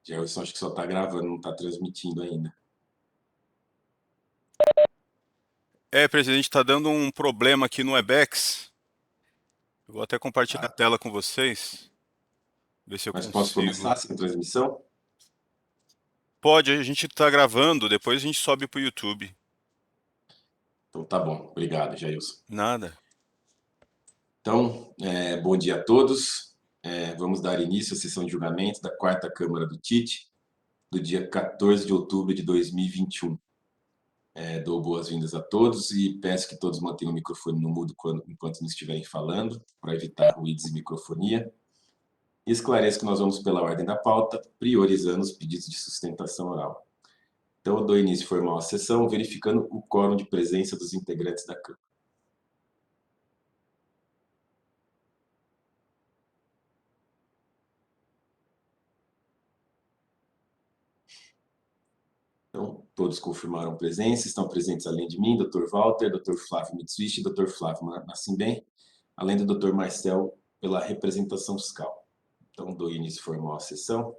Gelson, acho que só está gravando, não está transmitindo ainda. Presidente, está dando um problema aqui no Webex. Eu vou até compartilhar a Tá? tela com vocês, ver se eu Mas posso começar consigo. essa transmissão? Pode, a gente está gravando, depois a gente sobe para o YouTube. Então tá bom. Obrigado, Jailson. Nada. Então, bom dia a todos. Vamos dar início à sessão de julgamento da Quarta Câmara do TIT, do dia 14 de outubro de 2021. Dou boas-vindas a todos e peço que todos mantenham o microfone no mudo enquanto não estiverem falando, para evitar ruídos e microfonia. E esclareço que nós vamos pela ordem da pauta, priorizando os pedidos de sustentação oral. Então, eu dou início formal à sessão, verificando o quórum de presença dos integrantes da Câmara. Então, todos confirmaram presença, estão presentes além de mim, Dr. Walter, Dr. Flávio Mitsuishi e Dr. Flávio Nascimben, além do Dr. Marcel pela representação fiscal. Então, dou início formal à sessão.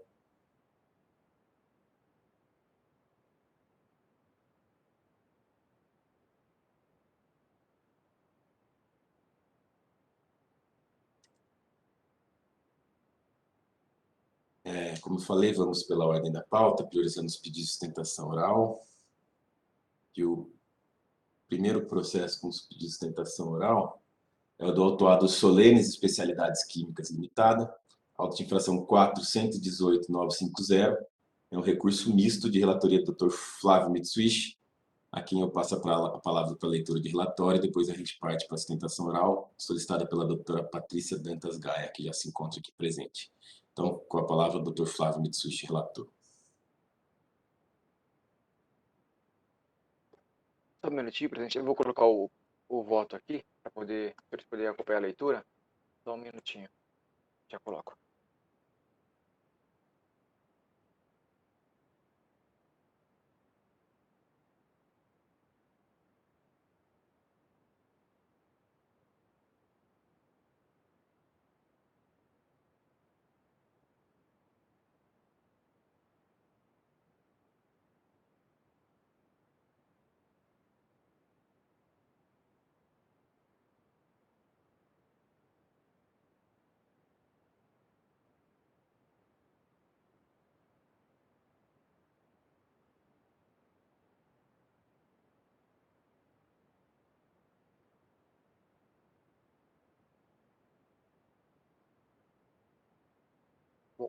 Como eu falei, vamos pela ordem da pauta, priorizando os pedidos de sustentação oral. E o primeiro processo com os pedidos de sustentação oral é o do autuado Solenes Especialidades Químicas Limitada, auto de infração 418.950, é um recurso misto de relatoria do Dr. Flávio Mitsuishi, a quem eu passo a palavra para a leitura de relatório, e depois a gente parte para a sustentação oral, solicitada pela doutora Patrícia Dantas Gaia, que já se encontra aqui presente. Então, com a palavra, o Dr. Flávio Mitsuishi, relator. Só um minutinho, presidente. Eu vou colocar o voto aqui para eles poderem acompanhar a leitura. Só um minutinho. Já coloco.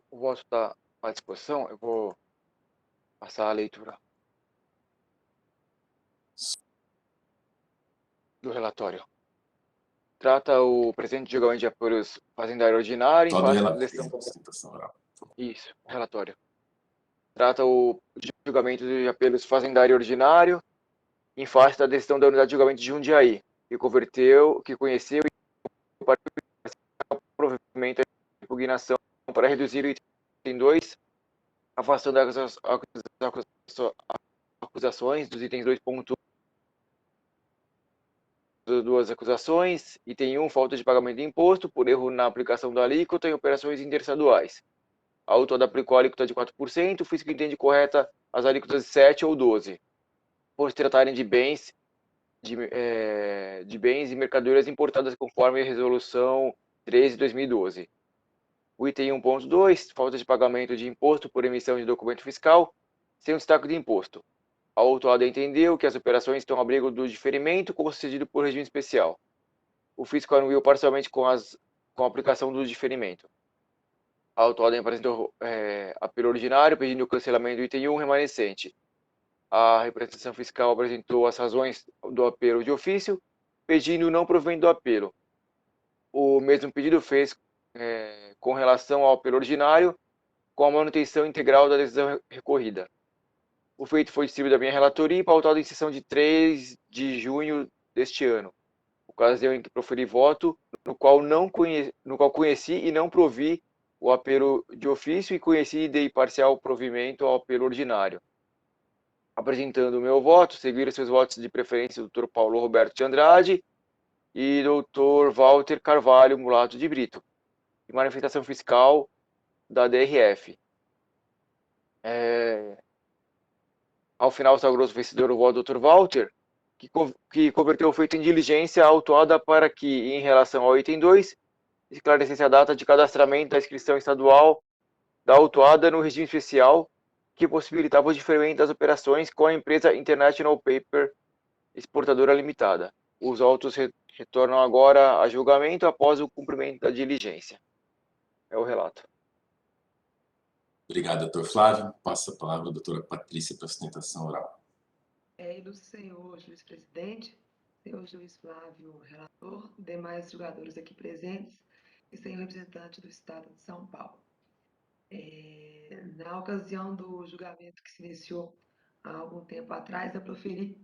O voto está à disposição. Eu vou passar a leitura do relatório. Trata o presente julgamento de apuros fazendário ordinário em Só do face da relatório, decisão... sustentação oral. Isso, relatório. Trata o julgamento de apelos fazendário ordinário em face da decisão da unidade de julgamento de Jundiaí, que conheceu e para o provimento da impugnação para reduzir o item 2, afastando as acusações dos itens 2.1 duas acusações, item 1, falta de pagamento de imposto por erro na aplicação da alíquota em operações interestaduais. A autora aplicou a alíquota de 4%, o fisco entende correta as alíquotas de 7 ou 12, por se tratarem de bens e mercadorias importadas conforme a resolução 13 de 2012. O item 1.2, falta de pagamento de imposto por emissão de documento fiscal, sem o destaque de imposto. A autuada entendeu que as operações estão ao abrigo do diferimento concedido por regime especial. O fisco anuiu parcialmente com a aplicação do diferimento. A autuada apresentou apelo ordinário pedindo o cancelamento do item 1 remanescente. A representação fiscal apresentou as razões do apelo de ofício, pedindo o não provimento do apelo. O mesmo pedido fez com relação ao apelo ordinário, com a manutenção integral da decisão recorrida. O feito foi distribuído à minha relatoria e pautado em sessão de 3 de junho deste ano, ocasião em que proferi voto, no qual conheci e não provi o apelo de ofício e conheci e dei parcial provimento ao apelo ordinário. Apresentando o meu voto, seguiram seus votos de preferência o Dr. Paulo Roberto de Andrade e Dr. Walter Carvalho Mulato de Brito, e manifestação fiscal da DRF. Ao final, sagrou-se vencedor o voto do Dr. Walter, que converteu o feito em diligência autuada para que, em relação ao item 2, esclarecesse a data de cadastramento da inscrição estadual da autuada no regime especial que possibilitava o diferimento das operações com a empresa International Paper Exportadora Limitada. Os autos retornam agora a julgamento após o cumprimento da diligência. É o relato. Obrigado, doutor Flávio. Passo a palavra à doutora Patrícia para a sustentação oral. Ilustre senhor juiz presidente, senhor juiz Flávio, relator, demais jogadores aqui presentes e senhor representante do Estado de São Paulo. Na ocasião do julgamento que se iniciou há algum tempo atrás, eu proferi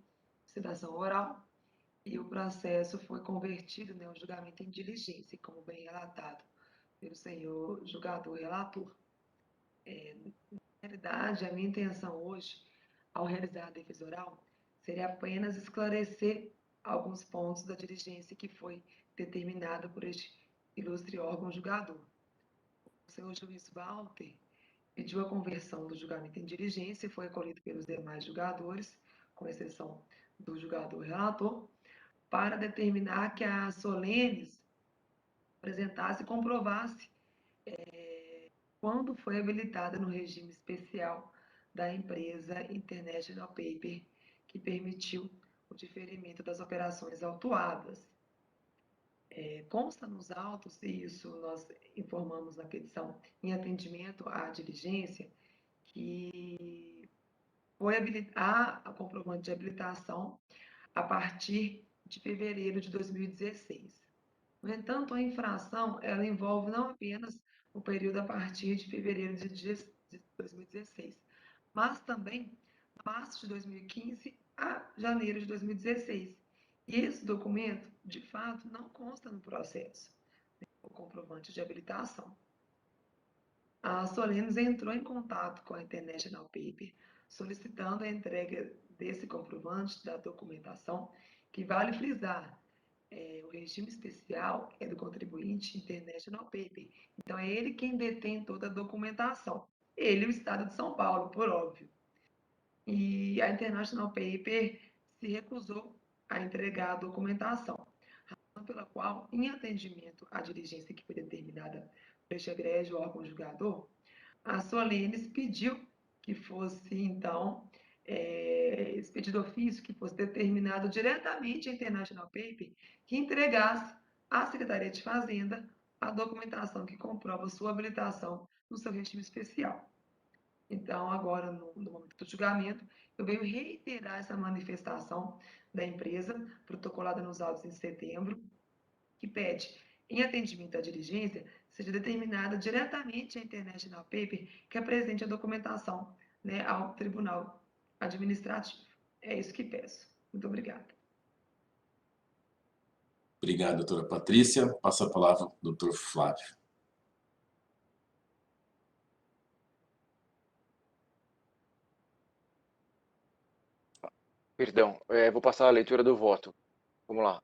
citação oral e o processo foi convertido, né, o julgamento em diligência, como bem relatado pelo senhor julgador relator. Na realidade, a minha intenção hoje, ao realizar a defesa oral, seria apenas esclarecer alguns pontos da diligência que foi determinada por este ilustre órgão julgador. O senhor juiz Walter pediu a conversão do julgamento em diligência e foi acolhido pelos demais julgadores, com exceção do julgador relator, para determinar que a Solenes apresentasse e comprovasse quando foi habilitada no regime especial da empresa International Paper, que permitiu o diferimento das operações autuadas. Consta nos autos, e isso nós informamos na petição em atendimento à diligência, que foi a comprovante de habilitação a partir de fevereiro de 2016. No entanto, a infração ela envolve não apenas o período a partir de fevereiro de 2016, mas também março de 2015 a janeiro de 2016. E esse documento, de fato, não consta no processo, o comprovante de habilitação. A Solenes entrou em contato com a International Paper, solicitando a entrega desse comprovante da documentação, que vale frisar, o regime especial é do contribuinte International Paper. Então, é ele quem detém toda a documentação. Ele e o Estado de São Paulo, por óbvio. E a International Paper se recusou a entregar a documentação, razão pela qual, em atendimento à diligência que foi determinada por este egrégio órgão julgador, a Solenes pediu que fosse, então, esse pedido de ofício que fosse determinado diretamente à International Paper, que entregasse à Secretaria de Fazenda a documentação que comprova sua habilitação no seu regime especial. Então, agora, no momento do julgamento, eu venho reiterar essa manifestação da empresa, protocolada nos autos em setembro, que pede, em atendimento à diligência, seja determinada diretamente a International Paper que apresente a documentação, né, ao Tribunal Administrativo. É isso que peço. Muito obrigada. Obrigado, doutora Patrícia. Passo a palavra ao doutor Flávio. Perdão, vou passar a leitura do voto. Vamos lá.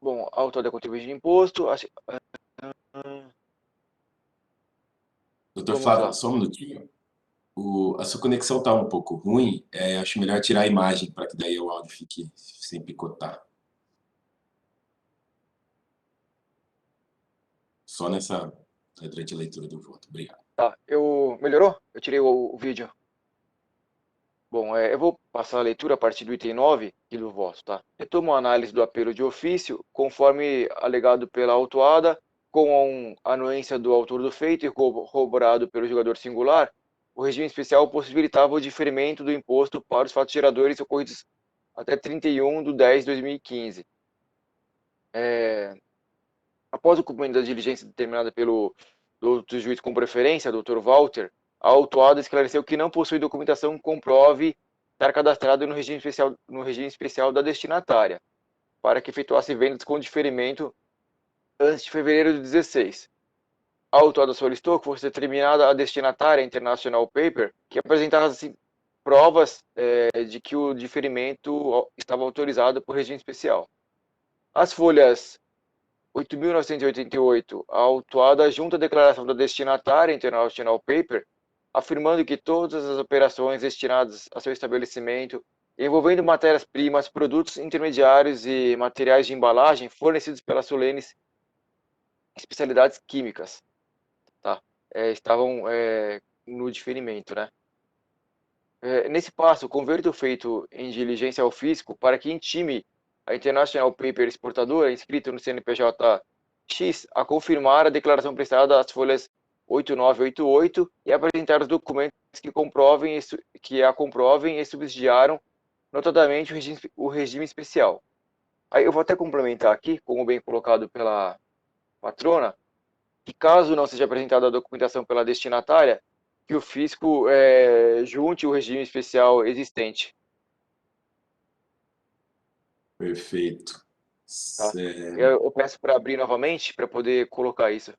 Bom, autor da contribuição de imposto. Doutor Vamos Flávio, lá. só um minutinho. A sua conexão está um pouco ruim. Acho melhor tirar a imagem para que daí o áudio fique sem picotar. Só durante a leitura do voto. Obrigado. Tá, melhorou? Eu tirei o vídeo. Bom, eu vou passar a leitura a partir do item 9 e do voto, tá? Retomo a análise do apelo de ofício, conforme alegado pela autuada, com a anuência do autor do feito e corroborado pelo julgador singular, o regime especial possibilitava o diferimento do imposto para os fatos geradores ocorridos até 31/10/2015. Após o cumprimento da diligência determinada pelo outro juiz com preferência, Dr. Walter, a autuada esclareceu que não possui documentação que comprove estar cadastrado no regime especial da destinatária, para que efetuasse vendas com diferimento antes de fevereiro de 2016. A autuada solicitou que fosse determinada a destinatária International Paper que apresentasse provas de que o diferimento estava autorizado por regime especial. As folhas 8.988, autuada junto à declaração da destinatária International Paper, afirmando que todas as operações destinadas a seu estabelecimento, envolvendo matérias-primas, produtos intermediários e materiais de embalagem fornecidos pela Solenes Especialidades Químicas, tá? Estavam no diferimento, né? Nesse passo, converto o feito em diligência ao fisco para que intime a International Paper exportadora, inscrita no CNPJ X, a confirmar a declaração prestada às folhas 8988 e apresentar os documentos que a comprovem e subsidiaram, notadamente o regime especial. Aí eu vou até complementar aqui, como bem colocado pela patrona, que caso não seja apresentada a documentação pela destinatária, que o fisco junte o regime especial existente. Perfeito. Tá? Eu peço para abrir novamente para poder colocar isso.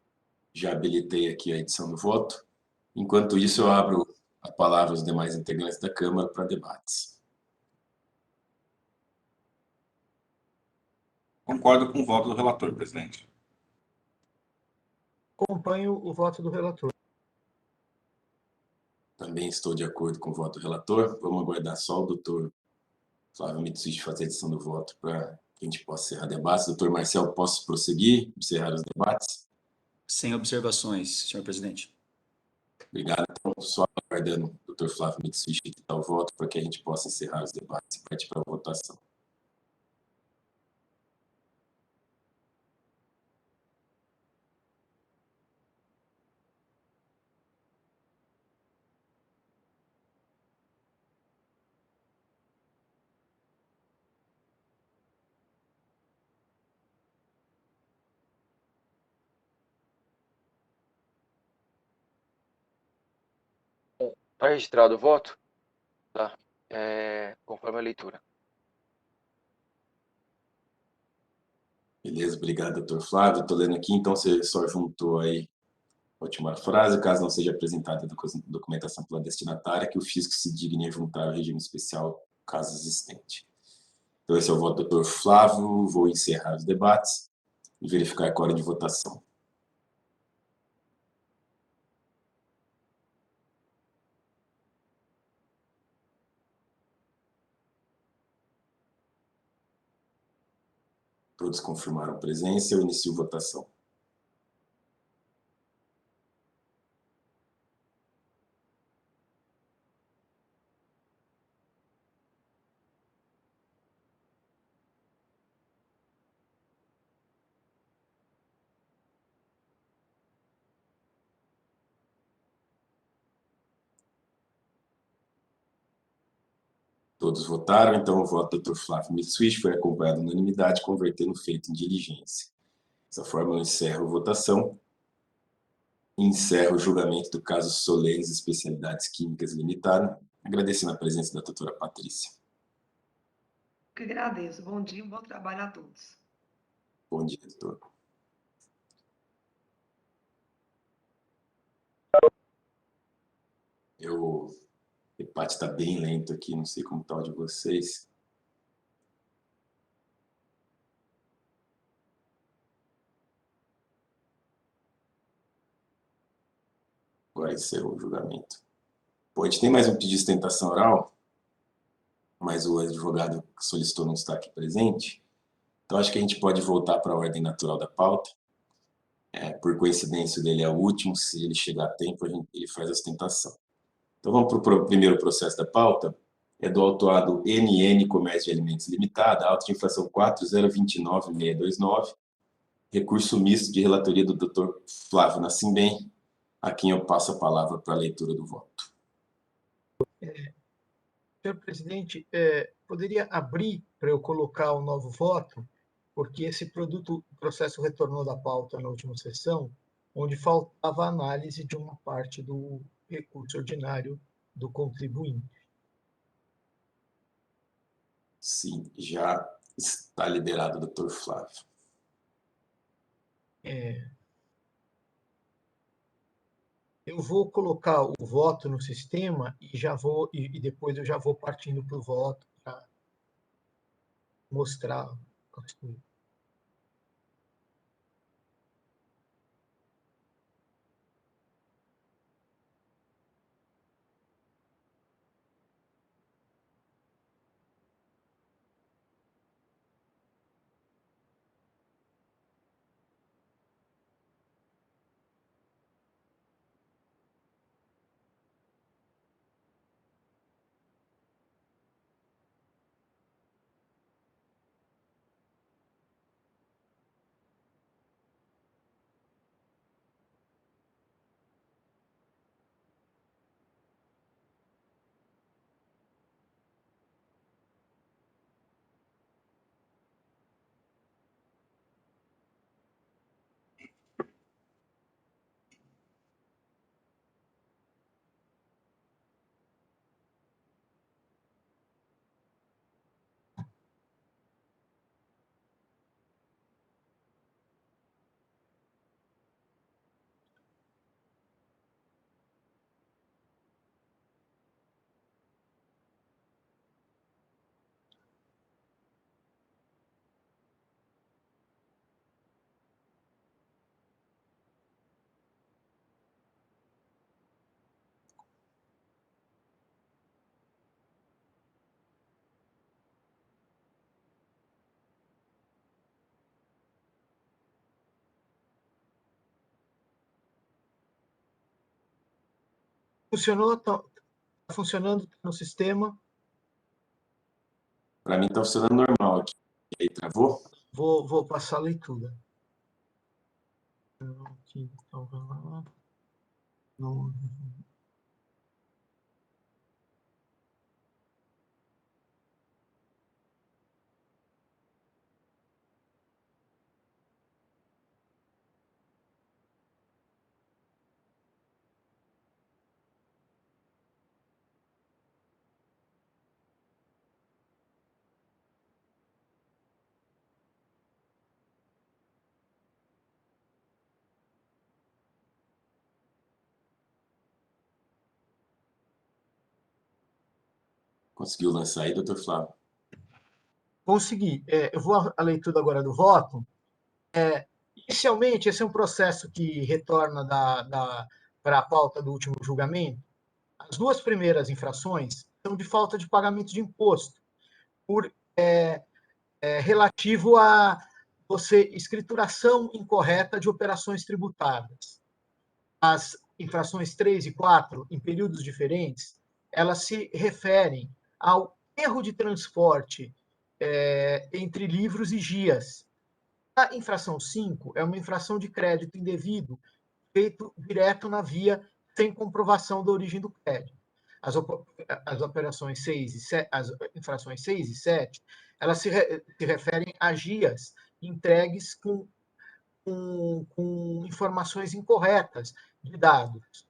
Já habilitei aqui a edição do voto. Enquanto isso, eu abro a palavra aos demais integrantes da Câmara para debates. Concordo com o voto do relator, presidente. Acompanho o voto do relator. Também estou de acordo com o voto do relator. Vamos aguardar só o doutor Flávio Mitsubishi fazer a edição do voto para que a gente possa encerrar debates. Doutor Marcel, posso prosseguir, encerrar os debates? Sem observações, senhor presidente. Obrigado. Então, só aguardando o doutor Flávio Mitsubishi dar o voto para que a gente possa encerrar os debates e partir para a votação. Está registrado o voto? Tá. Conforme a leitura. Beleza, obrigado, doutor Flávio. Estou lendo aqui, então você só juntou aí a última frase, caso não seja apresentada documentação pela destinatária, que o fisco se digne a juntar ao regime especial, caso existente. Então, esse é o voto do doutor Flávio. Vou encerrar os debates e verificar a quórum de votação. Todos confirmaram presença. Eu inicio votação. Todos votaram, então o voto do Dr. Flávio Mitsubishi foi acompanhado de unanimidade, convertendo o feito em diligência. Dessa forma, eu encerro a votação e encerro o julgamento do caso Solenes Especialidades Químicas Limitada, agradecendo a presença da doutora Patrícia. Que agradeço. Bom dia e bom trabalho a todos. Bom dia, doutor. O debate está bem lento aqui, não sei como está o de vocês. Agora encerrou o julgamento. Bom, a gente tem mais um pedido de sustentação oral, mas o advogado que solicitou não está aqui presente. Então, acho que a gente pode voltar para a ordem natural da pauta. Por coincidência, dele é o último. Se ele chegar a tempo, ele faz a sustentação. Então, vamos para o primeiro processo da pauta. É do autuado NN Comércio de Alimentos Limitada, auto de infração 4029629, recurso misto de relatoria do Dr. Flávio Nascimem, a quem eu passo a palavra para a leitura do voto. Senhor presidente, poderia abrir para eu colocar o novo voto, porque esse processo retornou da pauta na última sessão, onde faltava a análise de uma parte do recurso ordinário do contribuinte. Sim, já está liberado, doutor Flávio. Eu vou colocar o voto no sistema e depois eu já vou partindo para o voto para mostrar. Funcionou? Está funcionando no sistema? Para mim está funcionando normal aqui. E aí, travou? Vou passar a leitura. Aqui, então, vamos lá. No... Conseguiu lançar aí, doutor Flávio? Consegui. Eu vou à leitura agora do voto. Inicialmente, esse é um processo que retorna para a pauta do último julgamento. As duas primeiras infrações são de falta de pagamento de imposto, relativo a escrituração incorreta de operações tributárias. As infrações 3 e 4, em períodos diferentes, elas se referem ao erro de transporte entre livros e guias. A infração 5 é uma infração de crédito indevido, feito direto na via, sem comprovação da origem do crédito. As operações 6 e 7, as infrações 6 e 7, elas se referem a guias entregues com informações incorretas de dados.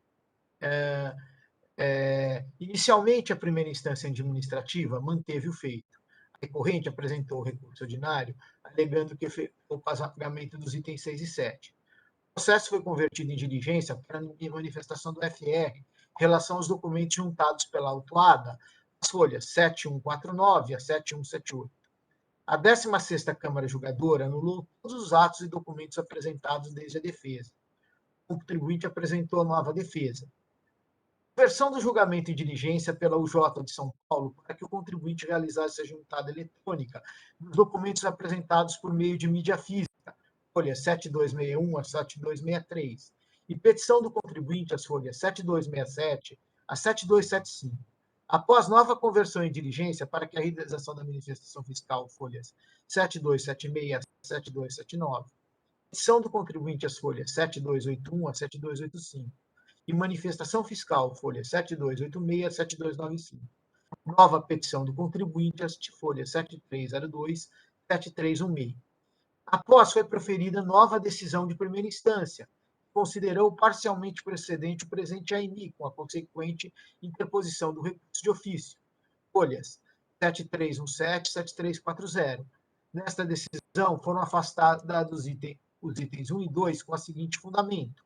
Inicialmente, a primeira instância administrativa manteve o feito. A recorrente apresentou o recurso ordinário, alegando que efetuou o pagamento dos itens 6 e 7. O processo foi convertido em diligência para manifestação do FR em relação aos documentos juntados pela autuada, as folhas 7149 a 7178. A 16ª Câmara Julgadora anulou todos os atos e documentos apresentados desde a defesa. O contribuinte apresentou a nova defesa. Versão do julgamento em diligência pela UJ de São Paulo para que o contribuinte realizasse a juntada eletrônica dos documentos apresentados por meio de mídia física, folha 7261 a 7263, e petição do contribuinte às folhas 7267 a 7275. Após nova conversão em diligência para que a realização da manifestação fiscal, folhas 7276 a 7279, petição do contribuinte às folhas 7281 a 7285, e manifestação fiscal, folha 7286 a 7295. Nova petição do contribuinte às folhas 7302 a 7316. Após foi proferida nova decisão de primeira instância, considerou parcialmente precedente o presente AINI, com a consequente interposição do recurso de ofício, folhas 7317 e 7340. Nesta decisão, foram afastados os itens 1 e 2 com o seguinte fundamento.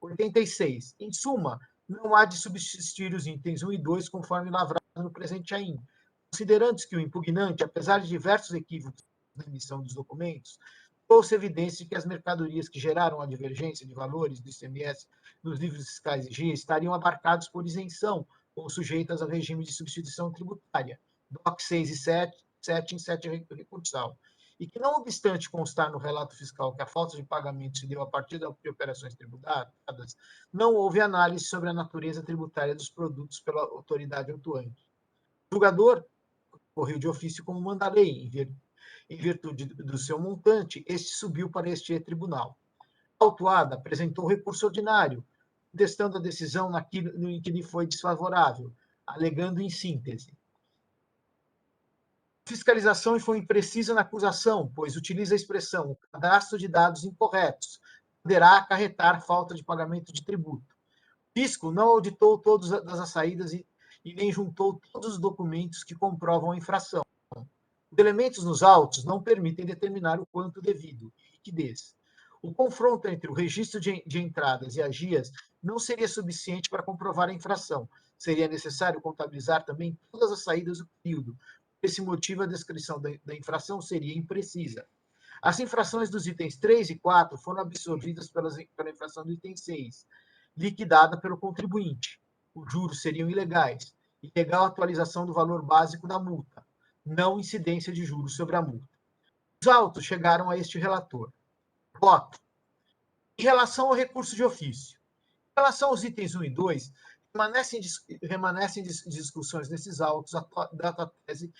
86. Em suma, não há de subsistir os itens 1 e 2 conforme lavrado no presente AIN, considerando-se que o impugnante, apesar de diversos equívocos na emissão dos documentos, trouxe evidência de que as mercadorias que geraram a divergência de valores do ICMS nos livros fiscais e GIA estariam abarcados por isenção ou sujeitas ao regime de substituição tributária, DOC 6 e 7 em 7 recursal, e que, não obstante constar no relato fiscal que a falta de pagamento se deu a partir de operações tributadas, não houve análise sobre a natureza tributária dos produtos pela autoridade autuante. O julgador correu de ofício como manda a lei, em virtude do seu montante, este subiu para este tribunal. A autuada apresentou recurso ordinário, contestando a decisão naquilo em que lhe foi desfavorável, alegando em síntese. A fiscalização foi imprecisa na acusação, pois utiliza a expressão o cadastro de dados incorretos, poderá acarretar falta de pagamento de tributo. O fisco não auditou todas as saídas e nem juntou todos os documentos que comprovam a infração. Os elementos nos autos não permitem determinar o quanto devido, liquidez. O confronto entre o registro de entradas e agias não seria suficiente para comprovar a infração. Seria necessário contabilizar também todas as saídas do período. Por esse motivo, a descrição da infração seria imprecisa. As infrações dos itens 3 e 4 foram absorvidas pela infração do item 6, liquidada pelo contribuinte. Os juros seriam ilegais. Ilegal a atualização do valor básico da multa. Não incidência de juros sobre a multa. Os autos chegaram a este relator. Voto. Em relação ao recurso de ofício. Em relação aos itens 1 e 2, Remanescem discussões nesses autos a data tese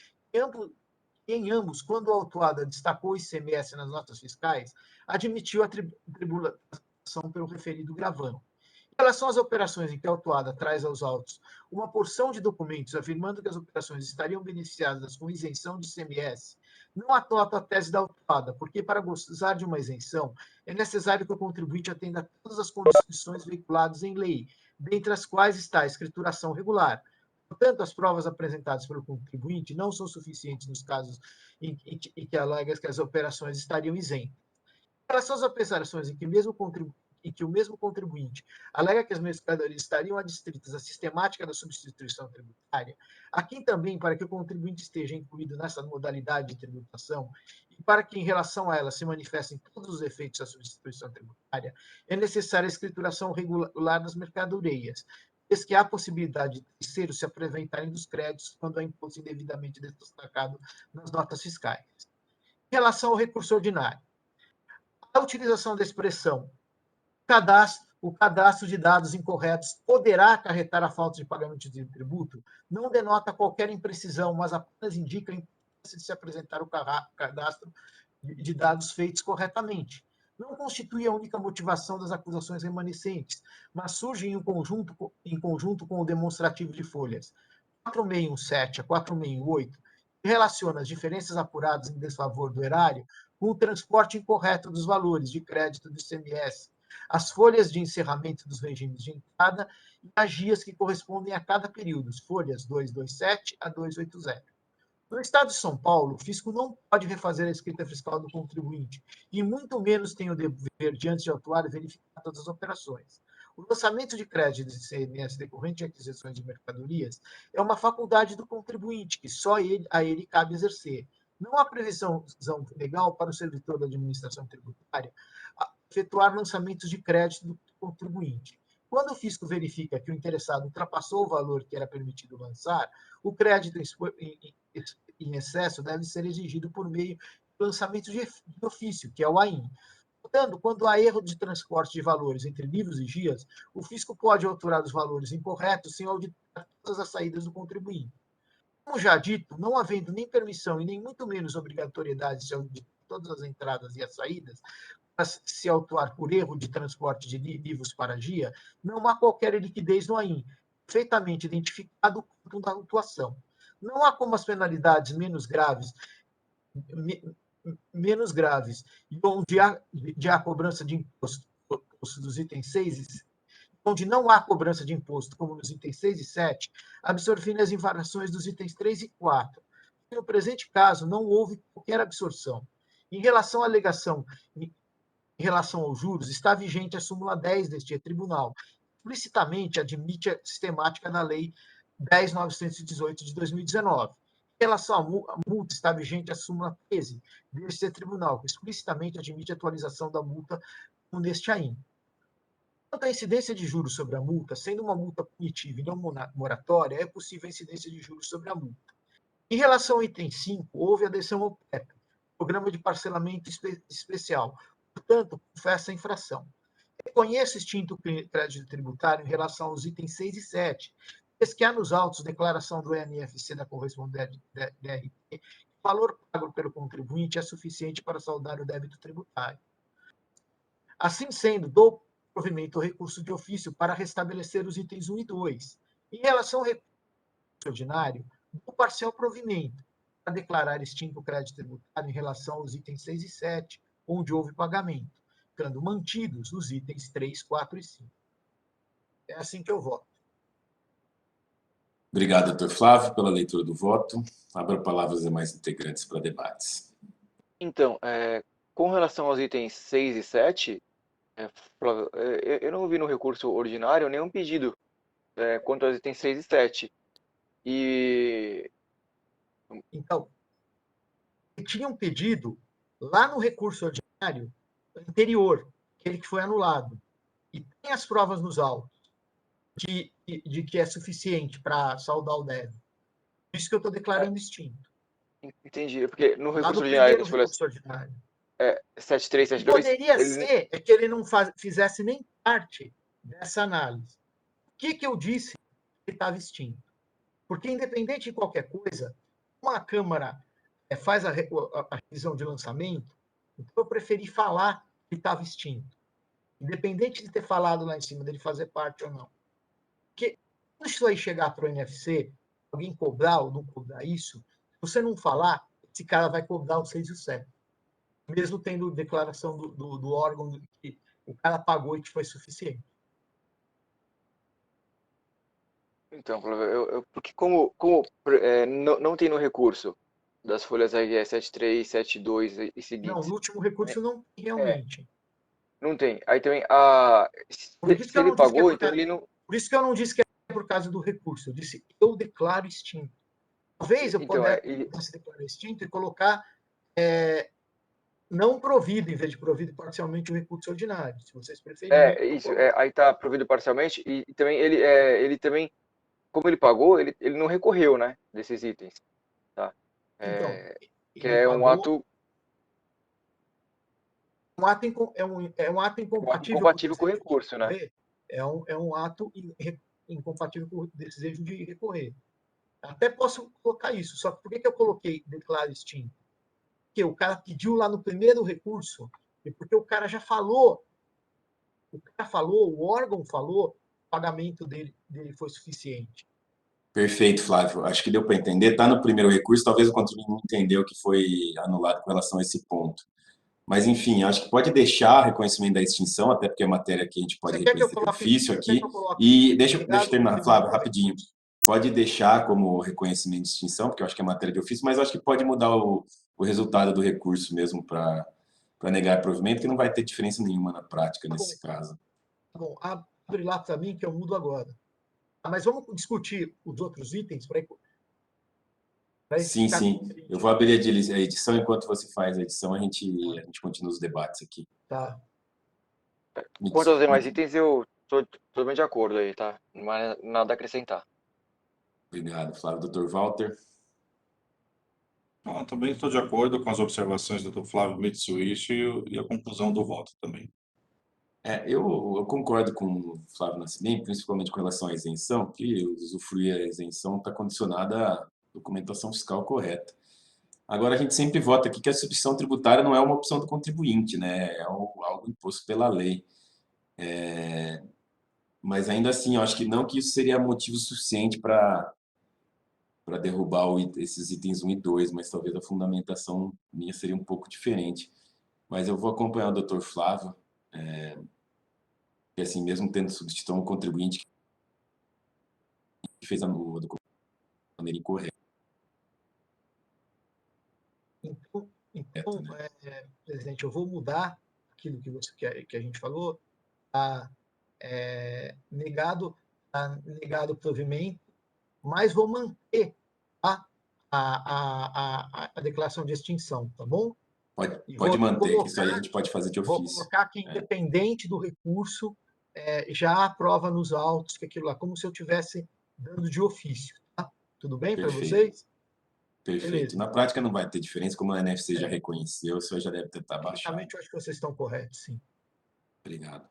em ambos, quando a autuada destacou o ICMS nas notas fiscais, admitiu a tributação pelo referido gravame. Em relação às operações em que a autuada traz aos autos uma porção de documentos afirmando que as operações estariam beneficiadas com isenção de ICMS, não adota a tese da autuada, porque para gozar de uma isenção é necessário que o contribuinte atenda a todas as condições veiculadas em lei, dentre as quais está a escrituração regular. Portanto, as provas apresentadas pelo contribuinte não são suficientes nos casos em que alega que as operações estariam isentas. Em relação às operações em que o mesmo contribuinte alega que as mercadorias estariam adstritas à sistemática da substituição tributária, aqui também, para que o contribuinte esteja incluído nessa modalidade de tributação e para que, em relação a ela, se manifestem todos os efeitos da substituição tributária, é necessária a escrituração regular das mercadorias, vez que há a possibilidade de terceiros se apresentarem dos créditos quando há imposto indevidamente destacado nas notas fiscais. Em relação ao recurso ordinário, a utilização da expressão o cadastro de dados incorretos poderá acarretar a falta de pagamento de tributo não denota qualquer imprecisão, mas apenas indica a importância de se apresentar o cadastro de dados feitos corretamente. Não constitui a única motivação das acusações remanescentes, mas surge em conjunto com o demonstrativo de folhas 4617 a 4618, que relaciona as diferenças apuradas em desfavor do erário com o transporte incorreto dos valores de crédito do ICMS, as folhas de encerramento dos regimes de entrada e as guias que correspondem a cada período, folhas 227 a 280. No Estado de São Paulo, o fisco não pode refazer a escrita fiscal do contribuinte e muito menos tem o dever, diante de autuário, verificar todas as operações. O lançamento de crédito de ICMS decorrente de aquisições de mercadorias é uma faculdade do contribuinte, que só a ele cabe exercer. Não há previsão legal para o servidor da administração tributária efetuar lançamentos de crédito do contribuinte. Quando o fisco verifica que o interessado ultrapassou o valor que era permitido lançar, o crédito em excesso deve ser exigido por meio do lançamento de ofício, que é o AIM. Portanto, quando há erro de transporte de valores entre livros e guias, o fisco pode autuar os valores incorretos sem auditar todas as saídas do contribuinte. Como já dito, não havendo nem permissão e nem muito menos obrigatoriedade de auditar todas as entradas e as saídas, para se autuar por erro de transporte de livros para guia, não há qualquer liquidez no AIM, perfeitamente identificado com a autuação. Não há como as penalidades menos graves e onde há cobrança de imposto dos itens 6 onde não há cobrança de imposto, como nos itens 6 e 7, absorvendo as infrações dos itens 3 e 4. No presente caso, não houve qualquer absorção. Em relação à alegação em relação aos juros, está vigente a súmula 10 deste tribunal, explicitamente admite a sistemática da Lei 10.918 de 2019. Em relação à multa, está vigente a súmula 13 deste tribunal, que explicitamente admite a atualização da multa neste AIM. Quanto à incidência de juros sobre a multa, sendo uma multa punitiva e não moratória, é possível a incidência de juros sobre a multa. Em relação ao item 5, houve adesão ao PEP, Programa de Parcelamento Especial, portanto, confessa a infração. Reconheço extinto crédito tributário em relação aos itens 6 e 7, vez que há nos autos declaração do NFC da correspondente DRT, que o valor pago pelo contribuinte é suficiente para saldar o débito tributário. Assim sendo, dou provimento ao recurso de ofício para restabelecer os itens 1 e 2. Em relação ao recurso ordinário, dou parcial provimento para declarar extinto o crédito tributário em relação aos itens 6 e 7, onde houve pagamento, ficando mantidos os itens 3, 4 e 5. É assim que eu voto. Obrigado, doutor Flávio, pela leitura do voto. Abro a palavra aos demais integrantes para debates. Então, com relação aos itens 6 e 7, Flávio, eu não vi no recurso ordinário nenhum pedido quanto aos itens 6 e 7. Então, tinha um pedido lá no recurso ordinário anterior, aquele que foi anulado, e tem as provas nos autos de que é suficiente para saldar o débito. Por isso que eu estou declarando extinto. Entendi, porque no recurso ordinário, 7372... Poderia ser que ele não fizesse nem parte dessa análise. O que eu disse ele estava extinto. Porque, independente de qualquer coisa, uma Câmara faz a revisão de lançamento, então eu preferi falar que estava extinto. Independente de ter falado lá em cima, dele fazer parte ou não. Porque quando isso aí chegar para o NFC, alguém cobrar ou não cobrar isso, se você não falar, esse cara vai cobrar o 6 e o 7. Mesmo tendo declaração do órgão que o cara pagou e que foi suficiente. Então, Flávio, porque como não tem no recurso das folhas RE 73, 72 e Não, seguintes, no último recurso não tem é, realmente. não tem. Aí também, Por isso que se eu ele não disse que é pagou, por então causa, ele não... por isso que eu não disse que é por causa do recurso. Eu disse, eu declaro extinto. Talvez eu Então, pudesse declarar extinto e colocar não provido, em vez de provido parcialmente o recurso ordinário, se vocês preferirem. isso, aí tá provido parcialmente e também ele também, como ele pagou, ele não recorreu, né, desses itens, tá? Então, Que ele é um pagou ato é um ato incompatível com o incompatível com o desejo de recurso, né? recorrer, é um ato incompatível com o desejo de recorrer. Até posso colocar isso, só que por que eu coloquei declaro extinto? Porque o cara pediu lá no primeiro recurso, e porque o cara já falou, o órgão falou, o pagamento dele foi suficiente. Perfeito, Flávio. Acho que deu para entender. Está no primeiro recurso, talvez o contribuinte não entendeu que foi anulado com relação a esse ponto. Mas, enfim, acho que pode deixar reconhecimento da extinção, até porque é matéria que a gente pode Você quer que eu reconhecer de coloque, ofício você quer que aqui. eu coloque E deixa eu legado terminar, provimento Flávio, do rapidinho. recurso? Pode deixar como reconhecimento de extinção, porque eu acho que é matéria de ofício, mas acho que pode mudar o resultado do recurso mesmo para negar provimento, que não vai ter diferença nenhuma na prática Tá bom, nesse caso. tá bom. Abre lá para mim que eu mudo agora. Mas vamos discutir os outros itens para Sim, ficar sim. Eu vou diferente. abrir a edição, enquanto você faz a edição, a gente continua os debates aqui. Tá. Me Quanto aos des- demais me- itens, eu tô totalmente de acordo aí, tá? Não há nada a acrescentar. Obrigado, Flávio. Dr. Walter. Também estou de acordo com as observações do Dr. Flávio Mitsuishi e a conclusão do voto também. Eu concordo com o Flávio Nascimento, principalmente com relação à isenção, que usufruir a isenção está condicionada à documentação fiscal correta. Agora, a gente sempre vota aqui que a substituição tributária não é uma opção do contribuinte, né? É algo imposto pela lei. Mas ainda assim, eu acho que não que isso seria motivo suficiente para derrubar esses itens 1 e 2, mas talvez a fundamentação minha seria um pouco diferente. Mas eu vou acompanhar o Dr. Flávio, que assim, mesmo tendo substituição, um contribuinte que fez a documentação de maneira incorreta, Então, né? presidente, eu vou mudar aquilo que a gente falou, a negado provimento, mas vou manter a declaração de extinção, tá bom? E Pode vou manter, que isso aí a colocar, gente pode fazer de ofício. que, independente do recurso, já aprova nos autos que aquilo lá, como se eu tivesse dando de ofício. Tá? Tudo bem para Perfeito, vocês? perfeito. Beleza. Na prática não vai ter diferença, como a NFC já reconheceu, o senhor já deve ter baixado. Tecnicamente, eu acho que vocês estão corretos, sim. Obrigado.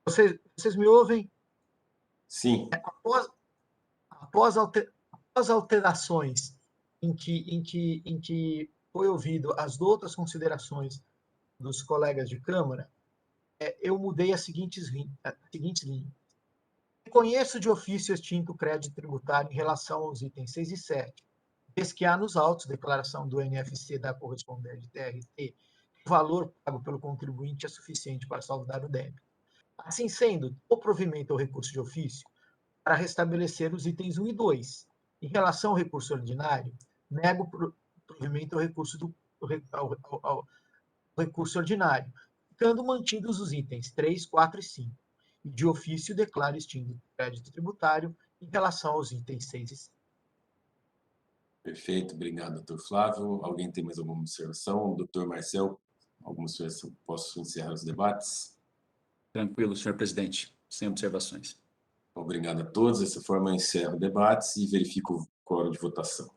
Vocês me ouvem? Sim, Após alterações em que foi ouvido as outras considerações dos colegas de Câmara, eu mudei as seguintes linhas. Reconheço de ofício extinto o crédito tributário em relação aos itens 6 e 7, desde que há nos autos declaração do NFC da correspondente TRT, o valor pago pelo contribuinte é suficiente para saldar o débito. Assim sendo, o provimento ao recurso de ofício para restabelecer os itens 1 e 2. Em relação ao recurso ordinário, nego o provimento ao recurso ordinário, ficando mantidos os itens 3, 4 e 5. E de ofício declaro extinto o crédito tributário em relação aos itens 6 e 7. perfeito. Obrigado, doutor Flávio. Alguém tem mais alguma observação? Doutor Marcel, alguma observação? Posso encerrar os debates? Tranquilo, senhor presidente. Sem observações. Obrigado a todos. Dessa forma, eu encerro debates e verifico o quórum de votação.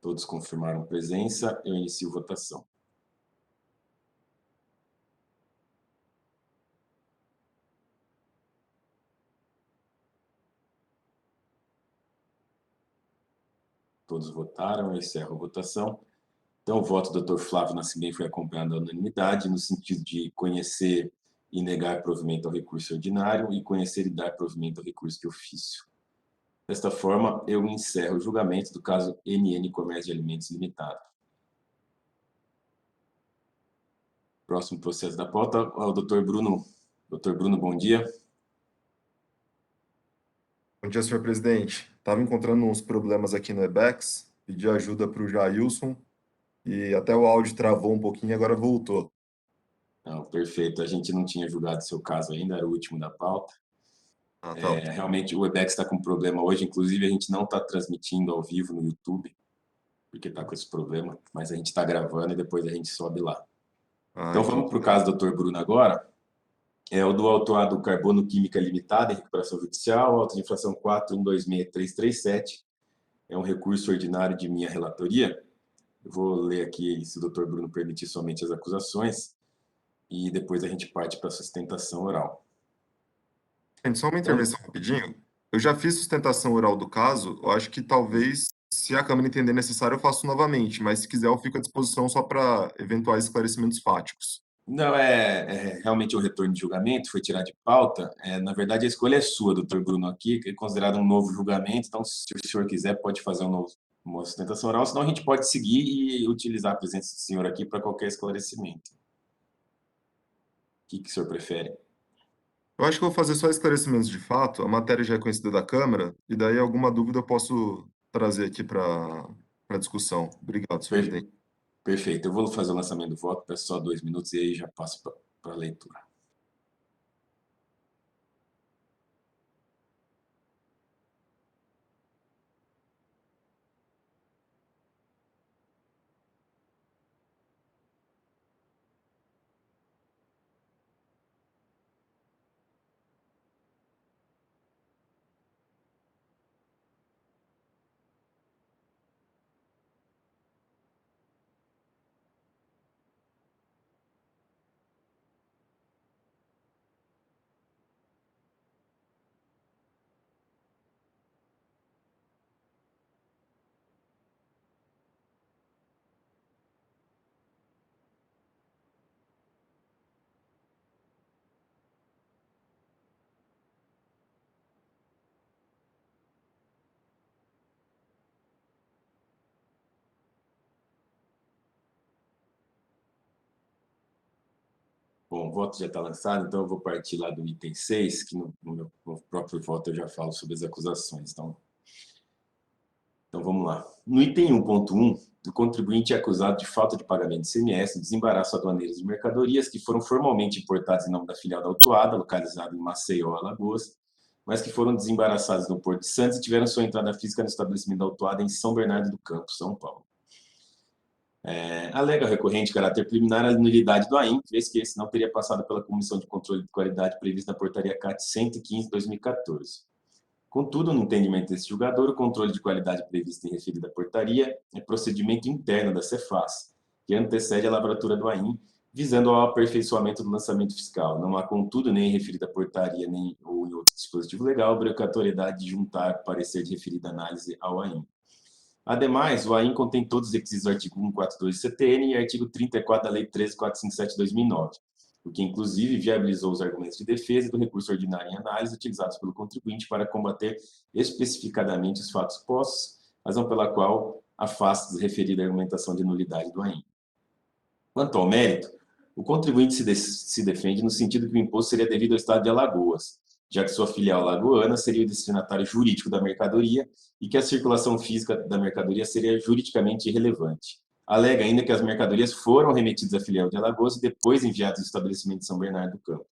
Todos confirmaram presença. Eu inicio votação. Todos votaram. Eu encerro a votação. Então, o voto do Dr. Flávio Nascimento foi acompanhado da unanimidade, no sentido de conhecer e negar provimento ao recurso ordinário e conhecer e dar provimento ao recurso de ofício. Desta forma, eu encerro o julgamento do caso NN Comércio de Alimentos Limitado. Próximo processo da pauta, o Dr. Bruno. Dr. Bruno, bom dia. Bom dia, senhor presidente. Estava encontrando uns problemas aqui no Webex, pedi ajuda para o Jailson e até o áudio travou um pouquinho e agora voltou. Não, perfeito. A gente não tinha julgado seu caso ainda, era o último da pauta. Ah, tá. Realmente, o Webex está com problema hoje. Inclusive, a gente não está transmitindo ao vivo no YouTube, porque está com esse problema, mas a gente está gravando e depois a gente sobe lá. Então, vamos para o caso do Dr. Bruno agora. É o do autuado Carbono Química Limitada, em recuperação judicial, auto de infração 4126337. É um recurso ordinário de minha relatoria. Eu vou ler aqui, se o Dr. Bruno permitir, somente as acusações, e depois a gente parte para a sustentação oral. Gente, só uma intervenção rapidinho. Eu já fiz sustentação oral do caso, eu acho que talvez, se a Câmara entender necessário, eu faço novamente, mas se quiser eu fico à disposição só para eventuais esclarecimentos fáticos. Não, realmente o retorno de julgamento, foi tirado de pauta. Na verdade, a escolha é sua, doutor Bruno, aqui, que é considerado um novo julgamento, então, se o senhor quiser, pode fazer uma sustentação oral, senão a gente pode seguir e utilizar a presença do senhor aqui para qualquer esclarecimento. O que o senhor prefere? Eu acho que eu vou fazer só esclarecimentos de fato, a matéria já é conhecida da Câmara, e daí alguma dúvida eu posso trazer aqui para discussão. Obrigado, senhor presidente. Perfeito. Eu vou fazer o lançamento do voto, peço só 2 minutos e aí já passo para a leitura. Bom, o voto já está lançado, então eu vou partir lá do item 6, que no meu próprio voto eu já falo sobre as acusações. Então vamos lá. No item 1.1, o contribuinte é acusado de falta de pagamento de ICMS, desembaraço aduaneiro de mercadorias que foram formalmente importadas em nome da filial da autuada, localizada em Maceió, Alagoas, mas que foram desembaraçadas no Porto de Santos e tiveram sua entrada física no estabelecimento da autuada em São Bernardo do Campo, São Paulo. Alega o recorrente caráter preliminar a nulidade do AIM, vez que esse não teria passado pela Comissão de Controle de Qualidade prevista na Portaria CAT 115/2014. Contudo, no entendimento desse julgador, o controle de qualidade previsto em referida portaria é procedimento interno da Cefaz, que antecede a lavratura do AIM, visando ao aperfeiçoamento do lançamento fiscal. Não há, contudo, nem em referida portaria nem ou em outro dispositivo legal, obrigatoriedade de juntar parecer de referida análise ao AIM. Ademais, o AIM contém todos os requisitos do artigo 142 do CTN e artigo 34 da Lei 13.457 de 2009, o que inclusive viabilizou os argumentos de defesa do recurso ordinário em análise utilizados pelo contribuinte para combater especificadamente os fatos postos, razão pela qual afasta a referida argumentação de nulidade do AIM. Quanto ao mérito, o contribuinte se defende no sentido que o imposto seria devido ao Estado de Alagoas, já que sua filial alagoana seria o destinatário jurídico da mercadoria e que a circulação física da mercadoria seria juridicamente irrelevante. Alega ainda que as mercadorias foram remetidas à filial de Alagoas e depois enviadas ao estabelecimento de São Bernardo do Campo.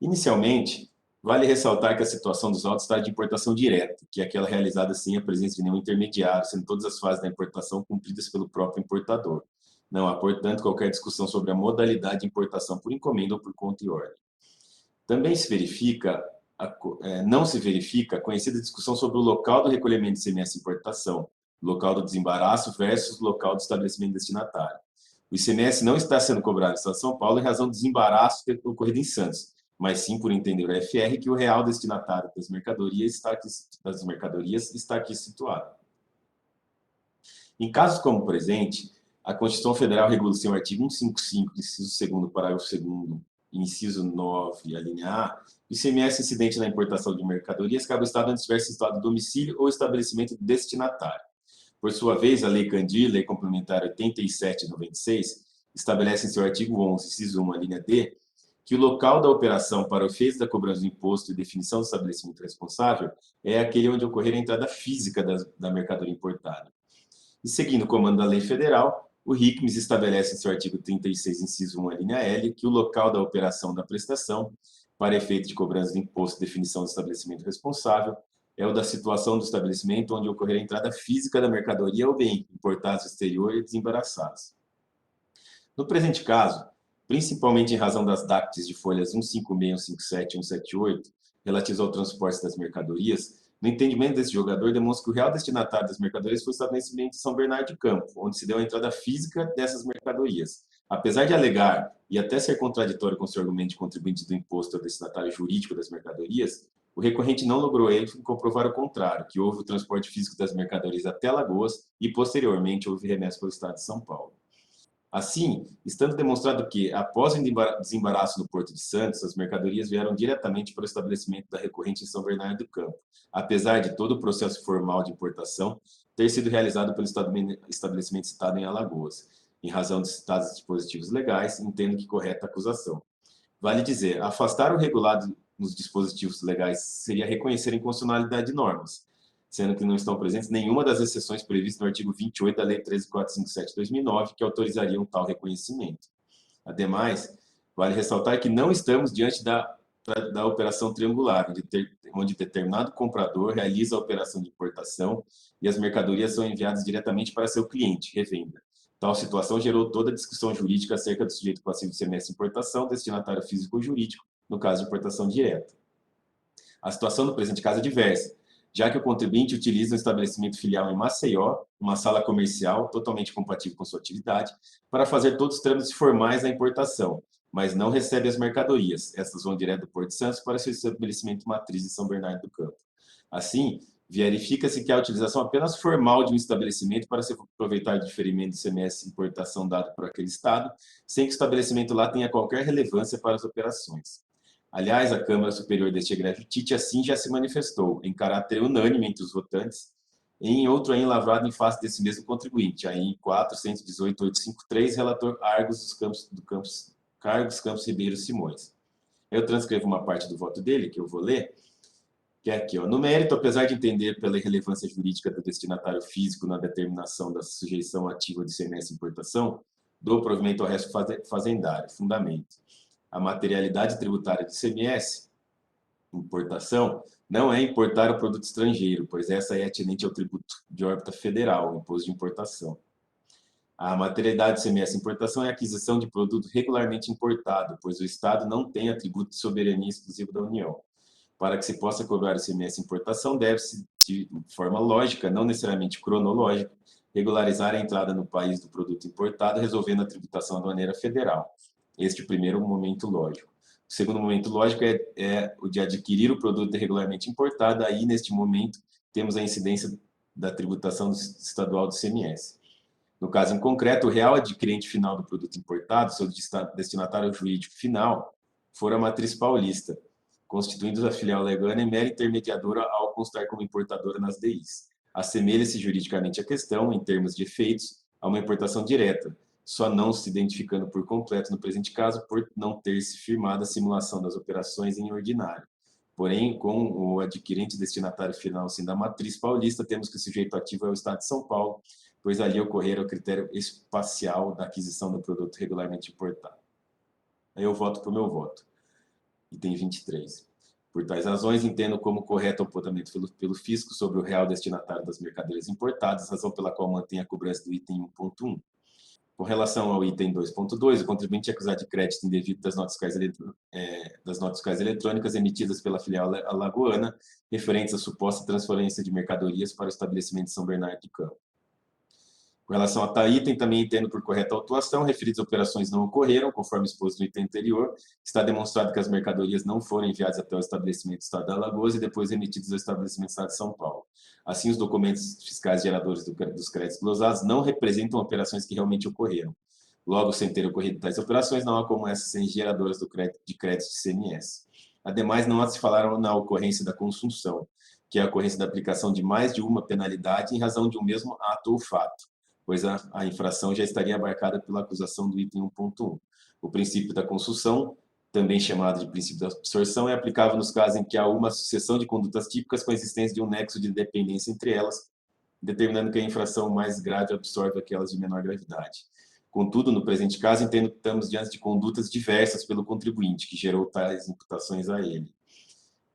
Inicialmente, vale ressaltar que a situação dos autos está de importação direta, que é aquela realizada sem a presença de nenhum intermediário, sendo todas as fases da importação cumpridas pelo próprio importador. Não há, portanto, qualquer discussão sobre a modalidade de importação por encomenda ou por conta e ordem. Também não se verifica a conhecida discussão sobre o local do recolhimento de ICMS importação, local do desembaraço versus local do estabelecimento destinatário. O ICMS não está sendo cobrado no Estado de São Paulo em razão do desembaraço ter ocorrido em Santos, mas sim por entender o FR que o real destinatário das mercadorias está aqui situado. Em casos como o presente, a Constituição Federal regula em seu artigo 155, inciso 2º, parágrafo 2º, inciso 9, a linha A, o ICMS incidente na importação de mercadorias cabe ao Estado onde estiver situado o domicílio ou estabelecimento destinatário. Por sua vez, a Lei Candir, Lei Complementar 87 de 96, estabelece em seu artigo 11, inciso 1, a linha D, que o local da operação para o efeito da cobrança do imposto e definição do estabelecimento responsável é aquele onde ocorrer a entrada física da mercadoria importada. E seguindo o comando da lei federal, o RICMES estabelece em seu artigo 36, inciso 1, a linha L, que o local da operação da prestação, para efeito de cobrança de imposto e definição do estabelecimento responsável, é o da situação do estabelecimento onde ocorrer a entrada física da mercadoria ou bem importados do exterior e desembaraçados. No presente caso, principalmente em razão das DACTs de folhas 156, 157 e 178, relativas ao transporte das mercadorias, no entendimento desse jogador, demonstra que o real destinatário das mercadorias foi o estabelecimento de São Bernardo do Campo, onde se deu a entrada física dessas mercadorias. Apesar de alegar, e até ser contraditório com seu argumento de contribuinte do imposto ao destinatário jurídico das mercadorias, o recorrente não logrou comprovar o contrário, que houve o transporte físico das mercadorias até Alagoas e, posteriormente, houve remessa pelo Estado de São Paulo. Assim, estando demonstrado que, após o desembaraço no Porto de Santos, as mercadorias vieram diretamente para o estabelecimento da recorrente em São Bernardo do Campo, apesar de todo o processo formal de importação ter sido realizado pelo estabelecimento citado em Alagoas. Em razão dos citados dispositivos legais, entendo que correta a acusação. Vale dizer, afastar o regulado nos dispositivos legais seria reconhecer a inconstitucionalidade de normas, sendo que não estão presentes nenhuma das exceções previstas no artigo 28 da Lei 13.457 de 2009, que autorizariam tal reconhecimento. Ademais, vale ressaltar que não estamos diante da operação triangular, onde determinado comprador realiza a operação de importação e as mercadorias são enviadas diretamente para seu cliente, revenda. Tal situação gerou toda a discussão jurídica acerca do sujeito passivo de ICMS importação, destinatário físico ou jurídico, no caso de importação direta. A situação do presente caso é diversa, já que o contribuinte utiliza um estabelecimento filial em Maceió, uma sala comercial totalmente compatível com sua atividade, para fazer todos os trâmites formais da importação, mas não recebe as mercadorias. Estas vão direto do Porto de Santos para seu estabelecimento matriz de São Bernardo do Campo. Assim, verifica-se que a utilização apenas formal de um estabelecimento para se aproveitar do diferimento do ICMS importação dado por aquele Estado, sem que o estabelecimento lá tenha qualquer relevância para as operações. Aliás, a Câmara Superior deste egrégio TIT assim já se manifestou, em caráter unânime entre os votantes, em outro aí lavrado em face desse mesmo contribuinte, aí em 418.853, relator Argos Carlos Campos Ribeiro Simões. Eu transcrevo uma parte do voto dele, que eu vou ler, que é aqui, ó. No mérito, apesar de entender pela irrelevância jurídica do destinatário físico na determinação da sujeição ativa de ICMS importação, dou provimento ao resto fazendário. Fundamento. A materialidade tributária do ICMS, importação, não é importar o produto estrangeiro, pois essa é atinente ao tributo de órbita federal, o imposto de importação. A materialidade do ICMS importação é a aquisição de produto regularmente importado, pois o Estado não tem atributo de soberania exclusiva da União. Para que se possa cobrar o ICMS importação, deve-se, de forma lógica, não necessariamente cronológica, regularizar a entrada no país do produto importado, resolvendo a tributação aduaneira federal. Este é o primeiro momento lógico. O segundo momento lógico é o de adquirir o produto irregularmente importado. Aí, neste momento, temos a incidência da tributação estadual do ICMS. No caso em concreto, o real adquirente final do produto importado, seu destinatário jurídico final, for a matriz paulista, constituindo a filial legana e mera intermediadora ao constar como importadora nas DIs. Assemelha-se juridicamente a questão, em termos de efeitos, a uma importação direta, só não se identificando por completo no presente caso por não ter se firmado a simulação das operações em ordinário. Porém, com o adquirente destinatário final sendo a matriz paulista, temos que o sujeito ativo é o Estado de São Paulo, pois ali ocorrer o critério espacial da aquisição do produto regularmente importado. Aí eu voto para o meu voto. Item 23. Por tais razões, entendo como correto o apontamento pelo fisco sobre o real destinatário das mercadorias importadas, razão pela qual mantém a cobrança do item 1.1. Com relação ao item 2.2, o contribuinte é acusado de crédito indevido das notas fiscais eletrônicas emitidas pela filial alagoana, referentes à suposta transferência de mercadorias para o estabelecimento de São Bernardo do Campo. Com relação a tal item, também entendo por correta autuação, referidas operações não ocorreram, conforme exposto no item anterior, está demonstrado que as mercadorias não foram enviadas até o estabelecimento do Estado de Alagoas e depois remetidas ao estabelecimento do Estado de São Paulo. Assim, os documentos fiscais geradores dos créditos glosados não representam operações que realmente ocorreram. Logo, sem ter ocorrido tais operações, não há como essas serem geradoras de crédito de CMS. Ademais, não há de se falar na ocorrência da consunção, que é a ocorrência da aplicação de mais de uma penalidade em razão de um mesmo ato ou fato, pois a infração já estaria abarcada pela acusação do item 1.1. O princípio da consunção, também chamado de princípio da absorção, é aplicável nos casos em que há uma sucessão de condutas típicas com a existência de um nexo de dependência entre elas, determinando que a infração mais grave absorve aquelas de menor gravidade. Contudo, no presente caso, entendo que estamos diante de condutas diversas pelo contribuinte, que gerou tais imputações a ele.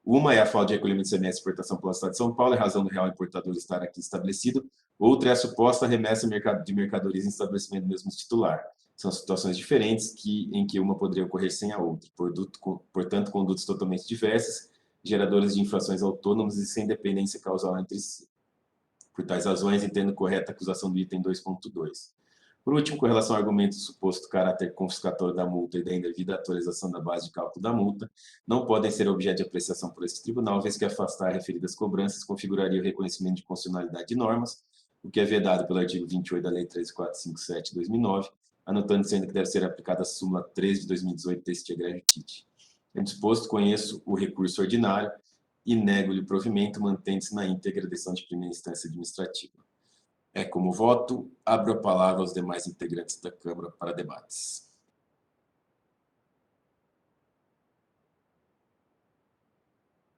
Uma é a falta de recolhimento de ICMS de exportação pelo Estado de São Paulo, em razão do real importador estar aqui estabelecido. Outra é a suposta remessa de mercadorias em estabelecimento do mesmo titular. São situações diferentes em que uma poderia ocorrer sem a outra. Portanto, condutas totalmente diversas, geradoras de infrações autônomas e sem dependência causal entre si. Por tais razões, entendo correta a acusação do item 2.2. Por último, com relação ao argumento do suposto caráter confiscatório da multa e da indevida atualização da base de cálculo da multa, não podem ser objeto de apreciação por esse tribunal, vez que afastar referidas cobranças configuraria o reconhecimento de constitucionalidade de normas, o que é vedado pelo artigo 28 da Lei 13457 de 2009, anotando sendo que deve ser aplicada a súmula 13 de 2018 deste egrégio TIT. Em disposto, conheço o recurso ordinário e nego-lhe o provimento, mantendo-se na íntegra decisão de primeira instância administrativa. Como voto, abro a palavra aos demais integrantes da Câmara para debates.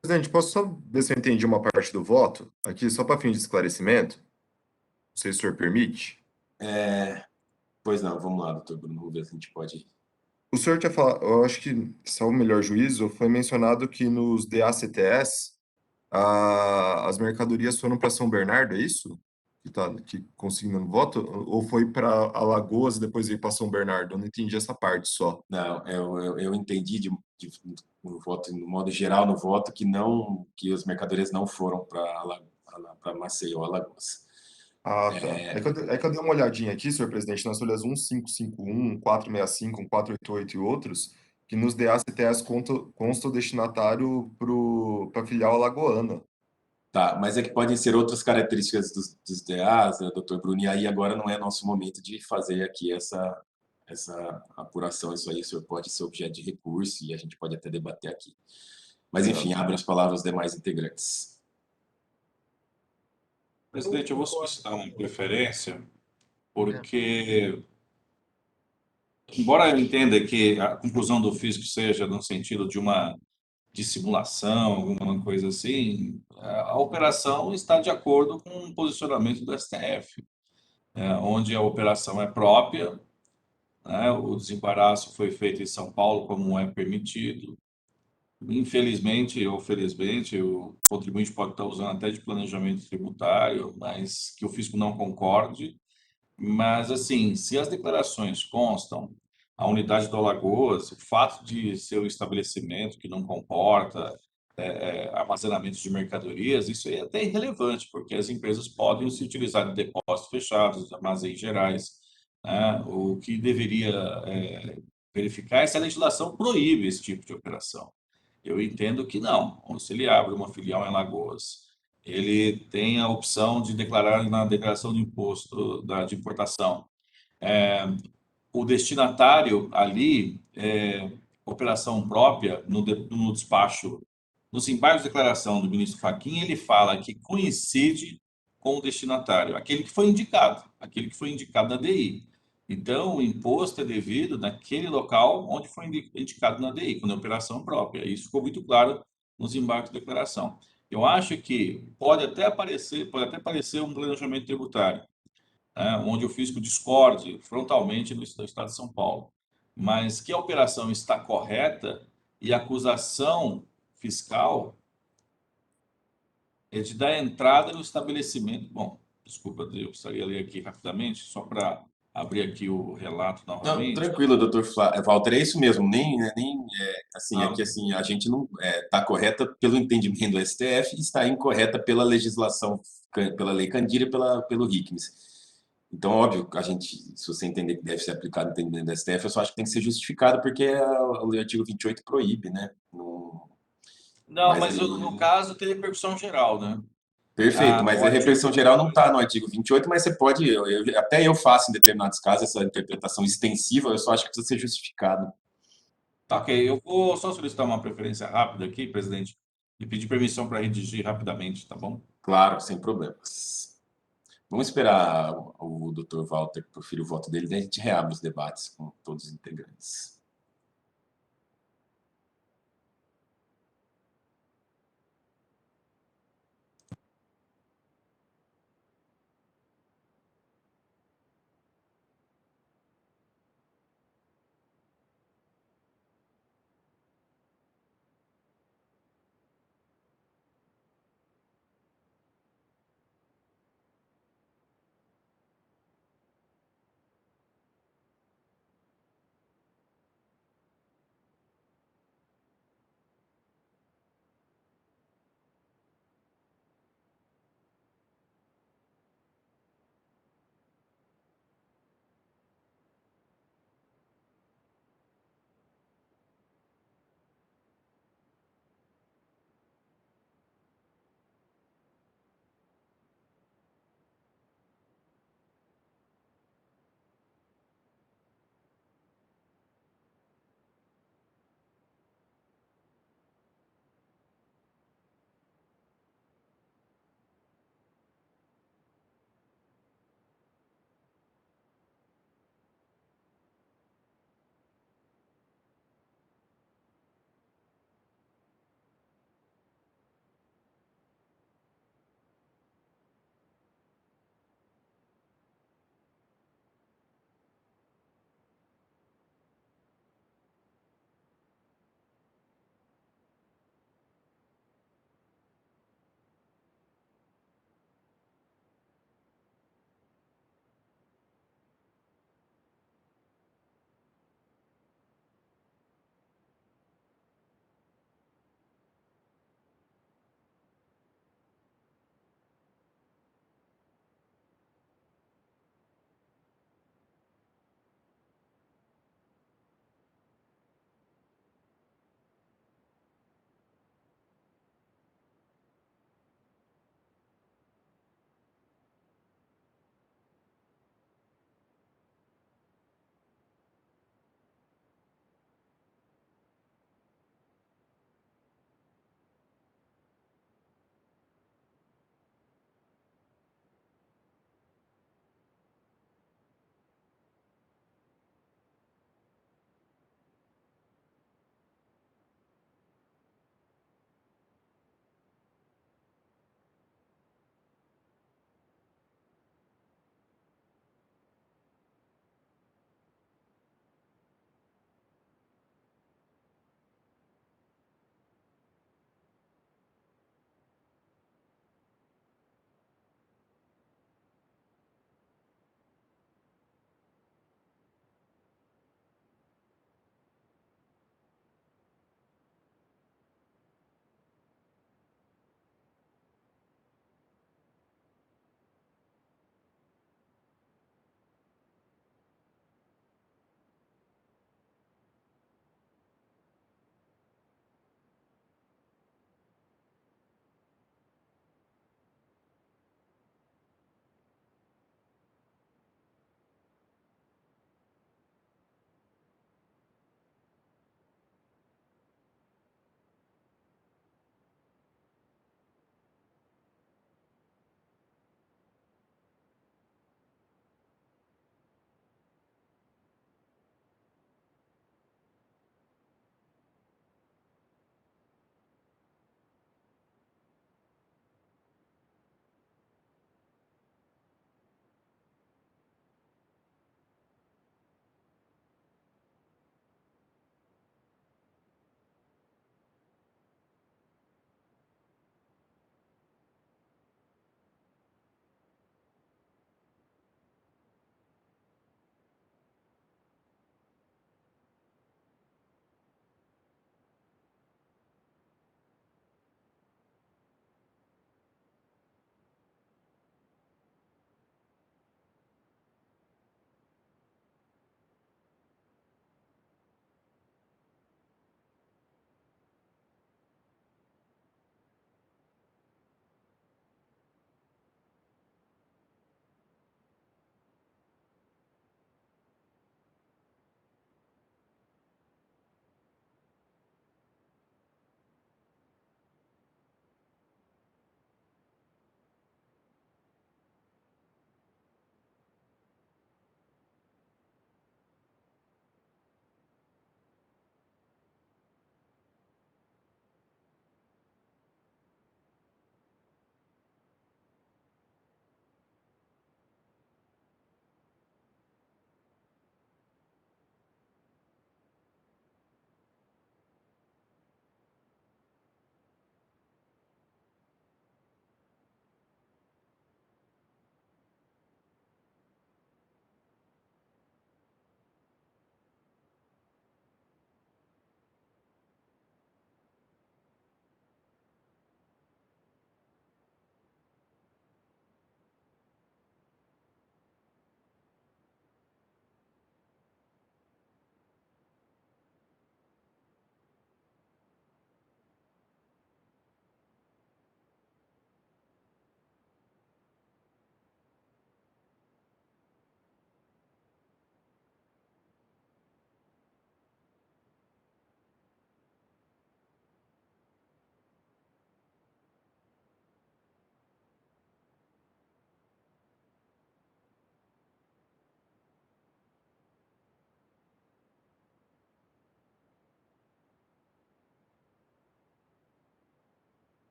Presidente, posso só ver se eu entendi uma parte do voto? Aqui, só para fim de esclarecimento. Não sei se o senhor permite. Pois não, vamos lá, doutor Bruno, vamos ver se a gente pode... O senhor tinha falado, eu acho que, salvo o melhor juízo, foi mencionado que nos DACTS as mercadorias foram para São Bernardo, é isso? Que consignando voto? Ou foi para Alagoas e depois veio para São Bernardo? Eu não entendi essa parte só. Não, eu entendi no voto, no modo geral no voto que as mercadorias não foram para Maceió, Alagoas. Ah, tá. É que eu dei uma olhadinha aqui, senhor presidente, nas folhas 1551, 465, 488 e outros, que nos DACTS consta o destinatário para a filial alagoana. Tá, mas é que podem ser outras características dos DAs, né, doutor Bruno, e aí agora não é nosso momento de fazer aqui essa apuração. Isso aí, o senhor pode ser objeto de recurso e a gente pode até debater aqui. Mas, enfim, abro as palavras aos demais integrantes. Presidente, eu vou solicitar uma preferência, porque, embora eu entenda que a conclusão do fisco seja no sentido de uma dissimulação, alguma coisa assim, a operação está de acordo com o posicionamento do STF, onde a operação é própria, né, o desembaraço foi feito em São Paulo como é permitido. Infelizmente ou felizmente, o contribuinte pode estar usando até de planejamento tributário, mas que o fisco não concorde. Mas, assim, se as declarações constam, a unidade do Alagoas, o fato de ser um estabelecimento que não comporta armazenamento de mercadorias, isso é até irrelevante, porque as empresas podem se utilizar de depósitos fechados, armazéns gerais, né? O que deveria verificar é se a legislação proíbe esse tipo de operação. Eu entendo que não. Se ele abre uma filial em Alagoas, ele tem a opção de declarar na declaração de imposto de importação. O destinatário ali, operação própria, no despacho, no desembarque de declaração do ministro Fachin, ele fala que coincide com o destinatário, aquele que foi indicado na DI. Então, o imposto é devido naquele local onde foi indicado na DI, quando é operação própria. Isso ficou muito claro no desembarque de declaração. Eu acho que pode até parecer um planejamento tributário, né, onde o fisco discorde frontalmente do Estado de São Paulo, mas que a operação está correta e a acusação fiscal é de dar entrada no estabelecimento. Bom, desculpa, eu precisaria ler aqui rapidamente, só para abrir aqui o relato Não, novamente. tranquilo, doutor Walter, é isso mesmo. Assim, é Ah, que assim, a gente não está correta pelo entendimento do STF e está incorreta pela legislação, pela Lei Candir e pelo RICMS. Então, óbvio, a gente, se você entender que deve ser aplicado no entendimento do STF, eu só acho que tem que ser justificado porque o artigo 28 proíbe, né? não, Mas mas no caso tem repercussão geral, né? perfeito, mas O a repressão artigo. geral não está no artigo 28, mas você pode, até eu faço em determinados casos essa interpretação extensiva, eu só acho que precisa ser justificado. Tá, ok, eu vou só solicitar uma preferência rápida aqui, presidente, e pedir permissão para redigir rapidamente, tá bom? Claro, sem problemas. Vamos esperar o Dr. Walter proferir o voto dele, daí a gente reabre os debates com todos os integrantes.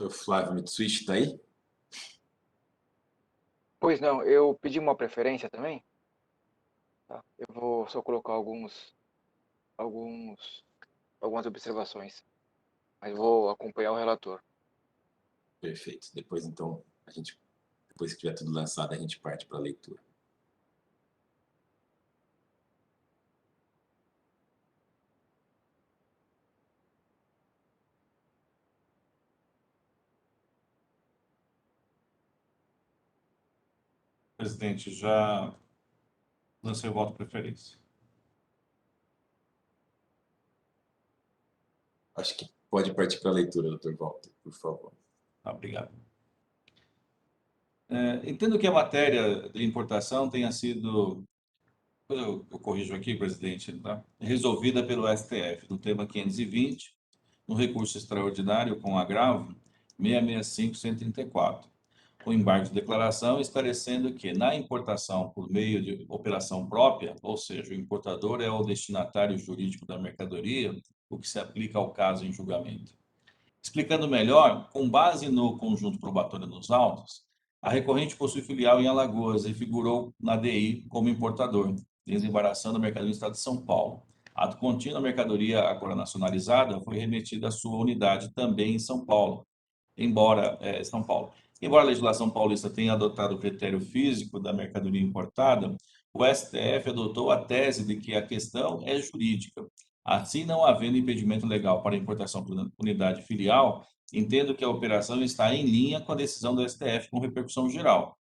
O Flávio Mitsuishi está aí? Pois não, eu pedi uma preferência também. Tá? Eu vou só colocar algumas observações, mas vou acompanhar o relator. Perfeito. Depois, então, depois que tiver tudo lançado, a gente parte para a leitura. Presidente, já lancei o voto de preferência. Acho que pode partir para a leitura, doutor Walter, por favor. Obrigado. Entendo que a matéria de importação tenha sido, eu corrijo aqui, presidente, tá? Resolvida pelo STF, no tema 520, no recurso extraordinário com agravo 665-134, com embargo de declaração esclarecendo que, na importação por meio de operação própria, ou seja, o importador é o destinatário jurídico da mercadoria, o que se aplica ao caso em julgamento. Explicando melhor, com base no conjunto probatório dos autos, a recorrente possui filial em Alagoas e figurou na DI como importador, desembaraçando a mercadoria no estado de São Paulo. Ato contínuo, a mercadoria agora nacionalizada foi remetida à sua unidade também em São Paulo, embora a legislação paulista tenha adotado o critério físico da mercadoria importada, o STF adotou a tese de que a questão é jurídica. Assim, não havendo impedimento legal para a importação por unidade filial, entendo que a operação está em linha com a decisão do STF com repercussão geral,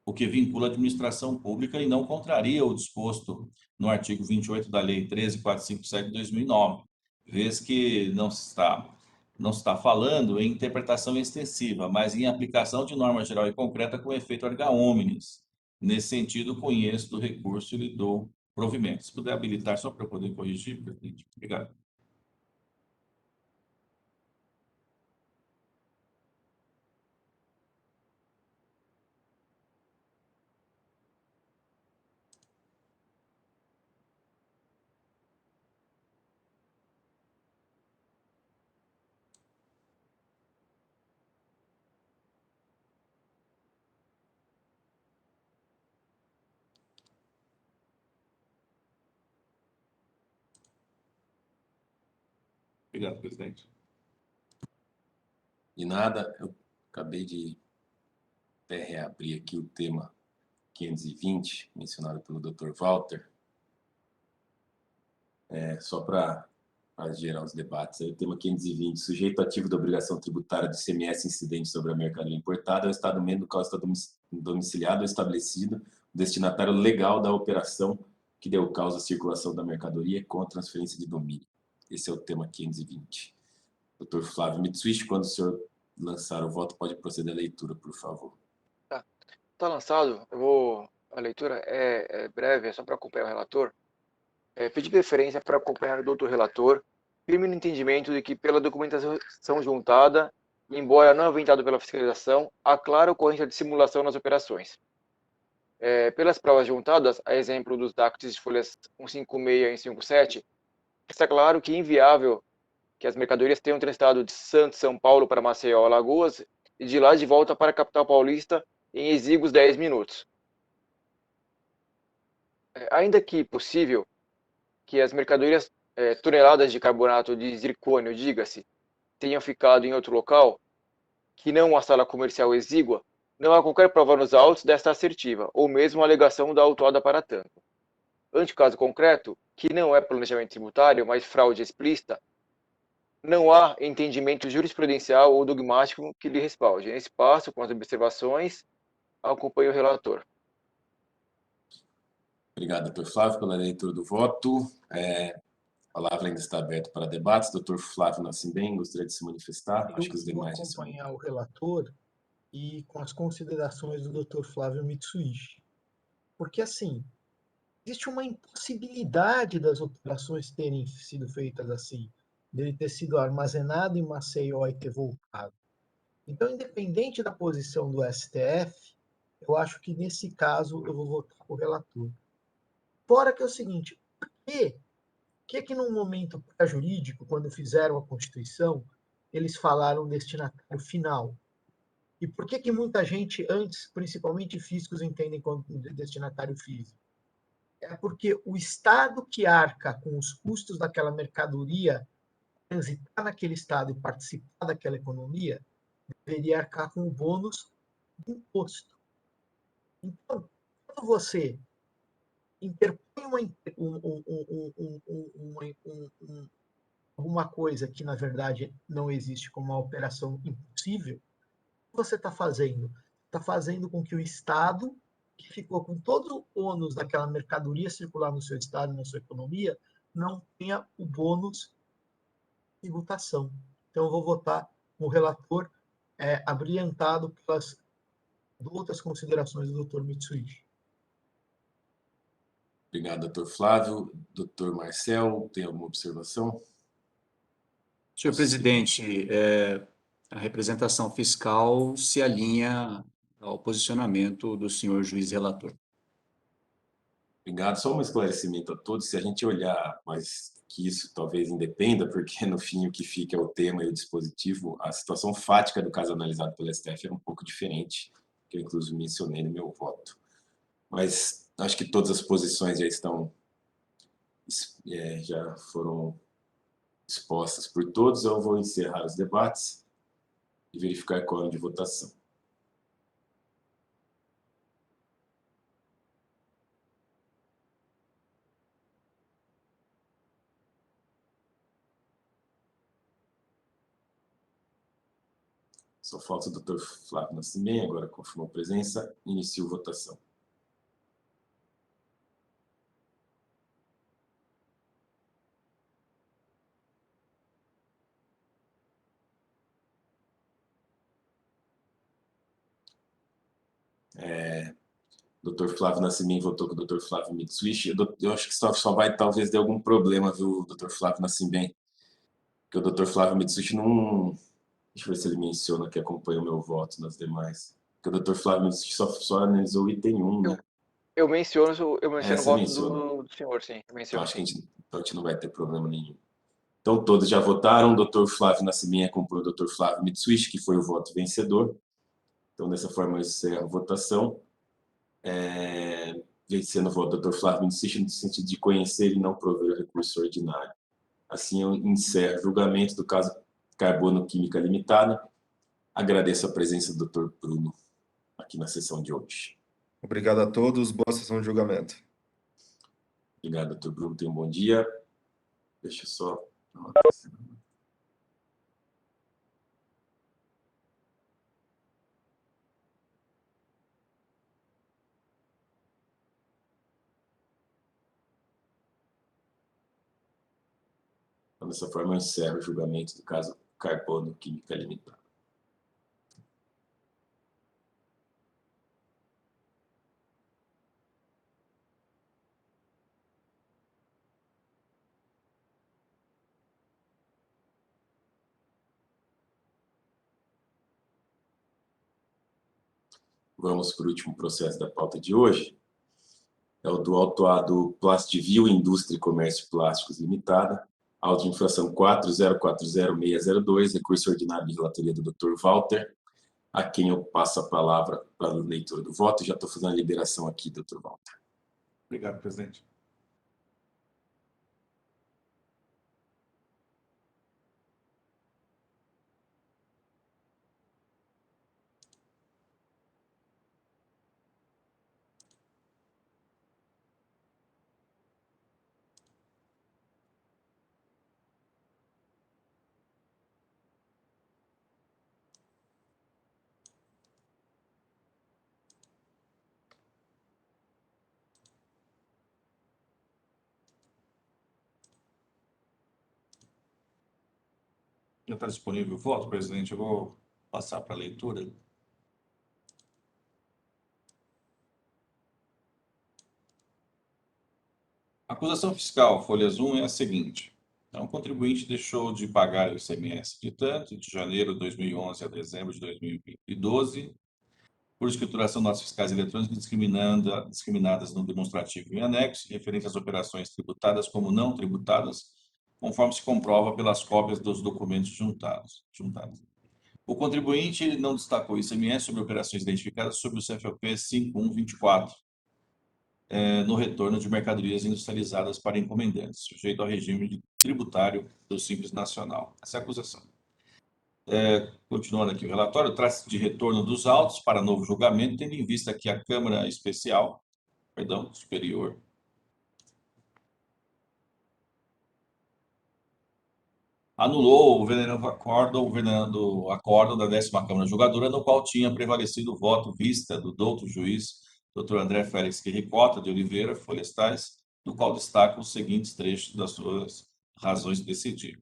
o que vincula a administração pública e não contraria o disposto no artigo 28 da Lei 13.457 de 2009, vez que não se está falando em interpretação extensiva, mas em aplicação de norma geral e concreta com efeito erga omnes. Nesse sentido, conheço do recurso e lhe dou provimento. Se puder habilitar só para eu poder corrigir, presidente. Obrigado. Obrigado, presidente. De nada, eu acabei de reabrir aqui o tema 520, mencionado pelo Dr. Walter, só para gerar os debates. Aí, o tema 520, sujeito ativo da obrigação tributária do ICMS incidente sobre a mercadoria importada é o Estado membro do qual está domiciliado ou estabelecido o destinatário legal da operação que deu causa à circulação da mercadoria com transferência de domínio. Esse é o tema 520. Dr. Flávio Mitsuishi, quando o senhor lançar o voto, pode proceder à leitura, por favor. Tá lançado, a leitura é breve, é só para acompanhar o relator. Pedir preferência para acompanhar o doutor relator, firme no entendimento de que pela documentação juntada, embora não aventado pela fiscalização, há clara ocorrência de simulação nas operações. Pelas provas juntadas, a exemplo dos DACTs de folhas 156 e 157, está claro que é inviável que as mercadorias tenham transitado de Santos, São Paulo para Maceió, Alagoas, e de lá de volta para a capital paulista em exíguos 10 minutos. Ainda que possível que as mercadorias, toneladas de carbonato de zircônio, diga-se, tenham ficado em outro local, que não a sala comercial exígua, não há qualquer prova nos autos desta assertiva, ou mesmo alegação da autuada para tanto. Ante o caso concreto, que não é planejamento tributário, mas fraude explícita, não há entendimento jurisprudencial ou dogmático que lhe respalde. Nesse passo, com as observações, acompanho o relator. Obrigado, Dr. Flávio, pela leitura do voto. A palavra ainda está aberta para debates. Dr. Flávio Nascimento, gostaria de se manifestar? Acho que os demais já são. Acompanhar o relator e com as considerações do Dr. Flávio Mitsuishi. Porque, assim, existe uma impossibilidade das operações terem sido feitas assim, dele ter sido armazenado em Maceió e ter voltado. Então, independente da posição do STF, eu acho que nesse caso eu vou votar com o relator. Fora que é o seguinte, por que num momento jurídico, quando fizeram a Constituição, eles falaram destinatário final? E por que muita gente antes, principalmente físicos, entendem como destinatário físico? É porque o Estado que arca com os custos daquela mercadoria, transitar naquele Estado e participar daquela economia, deveria arcar com o bônus do imposto. Então, quando você interpõe alguma coisa que, na verdade, não existe como uma operação impossível, o que você está fazendo? Está fazendo com que o Estado, que ficou com todo o ônus daquela mercadoria circular no seu Estado, na sua economia, não tenha o bônus de tributação. Então, eu vou votar no relator abrilhantado pelas outras considerações do Dr. Mitsuishi. Obrigado, doutor Flávio. Doutor Marcel, tem alguma observação? Senhor presidente, a representação fiscal se alinha ao posicionamento do senhor juiz relator. Obrigado. Só um esclarecimento a todos. Se a gente olhar, mas que isso talvez independa, porque no fim o que fica é o tema e o dispositivo, a situação fática do caso analisado pelo STF era um pouco diferente, que eu inclusive mencionei no meu voto. Mas acho que todas as posições já foram expostas por todos. Eu vou encerrar os debates e verificar quórum de votação. Só falta o doutor Flávio Nascimento, agora confirmou a presença. Inicio votação. Dr. Flávio Nascimento votou com o Dr. Flávio Mitsuishi. Eu acho que só vai talvez ter algum problema, viu, Dr. Flávio Nascimento? Porque o Dr. Flávio Mitsuishi não... Deixa eu ver se ele menciona que acompanha o meu voto nas demais. Porque o Dr. Flávio Mitsuishi só analisou o item 1, né? Eu menciono o voto menciona. do senhor, sim. Eu menciono, então, acho que a gente não vai ter problema nenhum. Então, todos já votaram. O Dr. Flávio Nascimento acompanhou o Dr. Flávio Mitsuishi, que foi o voto vencedor. Então, dessa forma, eu encerro a votação. Vencendo o voto do Dr. Flávio Mitsuishi no sentido de conhecer e não prover o recurso ordinário. Assim, eu encerro o julgamento do caso Carbono Química Limitada. Agradeço a presença do Dr. Bruno aqui na sessão de hoje. Obrigado a todos. Boa sessão de julgamento. Obrigado, Dr. Bruno. Tenha um bom dia. Deixa eu só... Então, dessa forma, eu encerro o julgamento do caso Carbono Química Limitada. Vamos para o último processo da pauta de hoje. É o do autuado Plastivil Indústria e Comércio Plásticos Limitada, auto de infração 4040602, recurso ordinário de relatoria do Dr. Walter, a quem eu passo a palavra para a leitura do voto. Já estou fazendo a liberação aqui, Dr. Walter. Obrigado, presidente. Já está disponível o voto, presidente? Eu vou passar para a leitura. A acusação fiscal, folhas 1, é a seguinte. Então, o contribuinte deixou de pagar o ICMS de tanto, de janeiro de 2011 a dezembro de 2012, por escrituração de notas fiscais eletrônicas discriminadas no demonstrativo em anexo, referente às operações tributadas como não tributadas, conforme se comprova pelas cópias dos documentos juntados. O contribuinte ele não destacou ICMS sobre operações identificadas sob o CFOP 5124, no retorno de mercadorias industrializadas para encomendantes, sujeito ao regime tributário do Simples Nacional. Essa é a acusação. Continuando aqui o relatório, trata-se de retorno dos autos para novo julgamento, tendo em vista que a Câmara Superior anulou o venerando acórdão da 10ª Câmara Julgadora, no qual tinha prevalecido o voto vista do douto juiz Dr. André Félix Quiricota de Oliveira Florestais, do qual destaca os seguintes trechos das suas razões de decidir.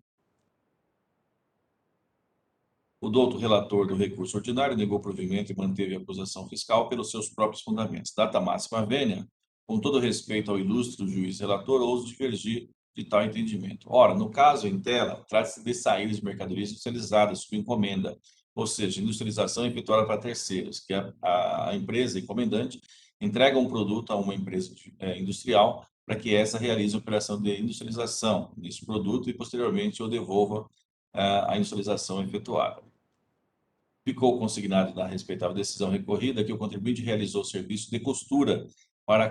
O douto relator do recurso ordinário negou provimento e manteve a acusação fiscal pelos seus próprios fundamentos. Data máxima vênia, com todo respeito ao ilustre juiz relator, ouso divergir de tal entendimento. Ora, no caso em tela, trata-se de saídas de mercadorias industrializadas sob encomenda, ou seja, industrialização efetuada para terceiros, que a empresa encomendante entrega um produto a uma empresa industrial para que essa realize a operação de industrialização desse produto e, posteriormente, o devolva à industrialização efetuada. Ficou consignado na respeitável decisão recorrida que o contribuinte realizou serviço de costura para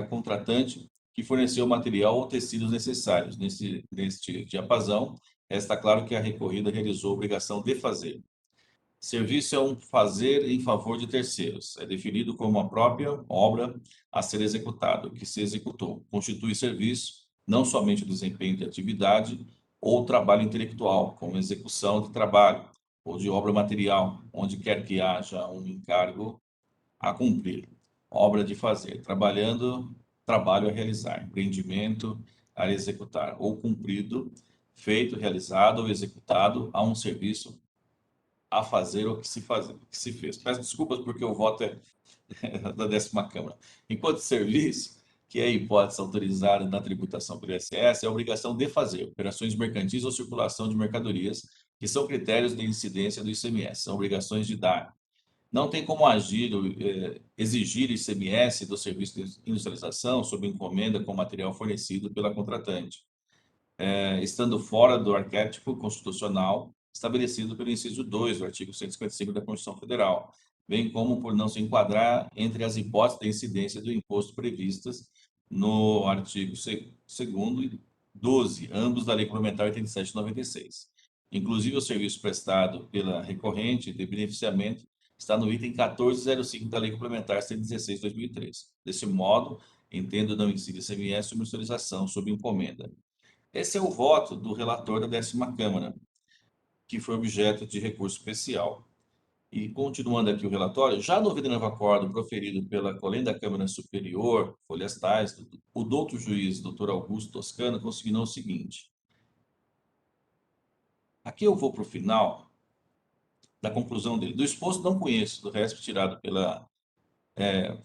contratante que forneceu o material ou tecidos necessários. Neste diapasão, está claro que a recorrida realizou a obrigação de fazer. Serviço é um fazer em favor de terceiros. É definido como a própria obra a ser executada, que se executou. Constitui serviço não somente o desempenho de atividade ou trabalho intelectual, como execução de trabalho ou de obra material, onde quer que haja um encargo a cumprir, obra de fazer, trabalho a realizar, empreendimento a executar, ou cumprido, feito, realizado ou executado a um serviço a fazer ou que se fez. Peço desculpas porque o voto é da 10ª Câmara. Enquanto serviço, que é a hipótese autorizada na tributação pelo ISS, é a obrigação de fazer operações mercantis ou circulação de mercadorias, que são critérios de incidência do ICMS, são obrigações de dar. Não tem como exigir ICMS do serviço de industrialização sob encomenda com material fornecido pela contratante, estando fora do arquétipo constitucional estabelecido pelo inciso 2 do artigo 155 da Constituição Federal, bem como por não se enquadrar entre as hipóteses de incidência do imposto previstas no artigo 2º e 12, ambos da Lei Complementar 87 de 96. Inclusive, o serviço prestado pela recorrente de beneficiamento está no item 1405 da Lei Complementar 116 de 2003. Desse modo, entendo não incidir ICMS sobre industrialização sob encomenda. Esse é o voto do relator da 10ª Câmara, que foi objeto de recurso especial. E, continuando aqui o relatório, já no venerando acórdão proferido pela Colém da Câmara Superior, folhas tais, o douto juiz, Dr. Augusto Toscano, consignou o seguinte. Aqui eu vou para o final da conclusão dele. Do exposto não conheço, do resto tirado pela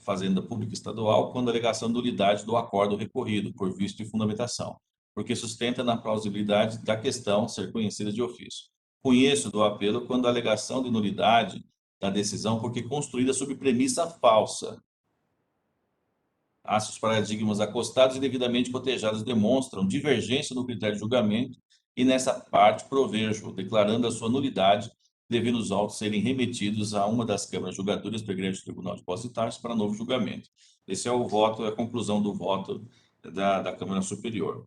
Fazenda Pública Estadual, quando a alegação de nulidade do acórdão recorrido, por visto de fundamentação, porque sustenta na plausibilidade da questão ser conhecida de ofício. Conheço do apelo quando a alegação de nulidade da decisão, porque construída sob premissa falsa. Os paradigmas acostados e devidamente cotejados demonstram divergência no critério de julgamento e, nessa parte, provejo, declarando a sua nulidade, devendo os autos serem remetidos a uma das câmaras julgadoras do Egrégio Tribunal de Depositários para novo julgamento. Esse é o voto, a conclusão do voto da Câmara Superior.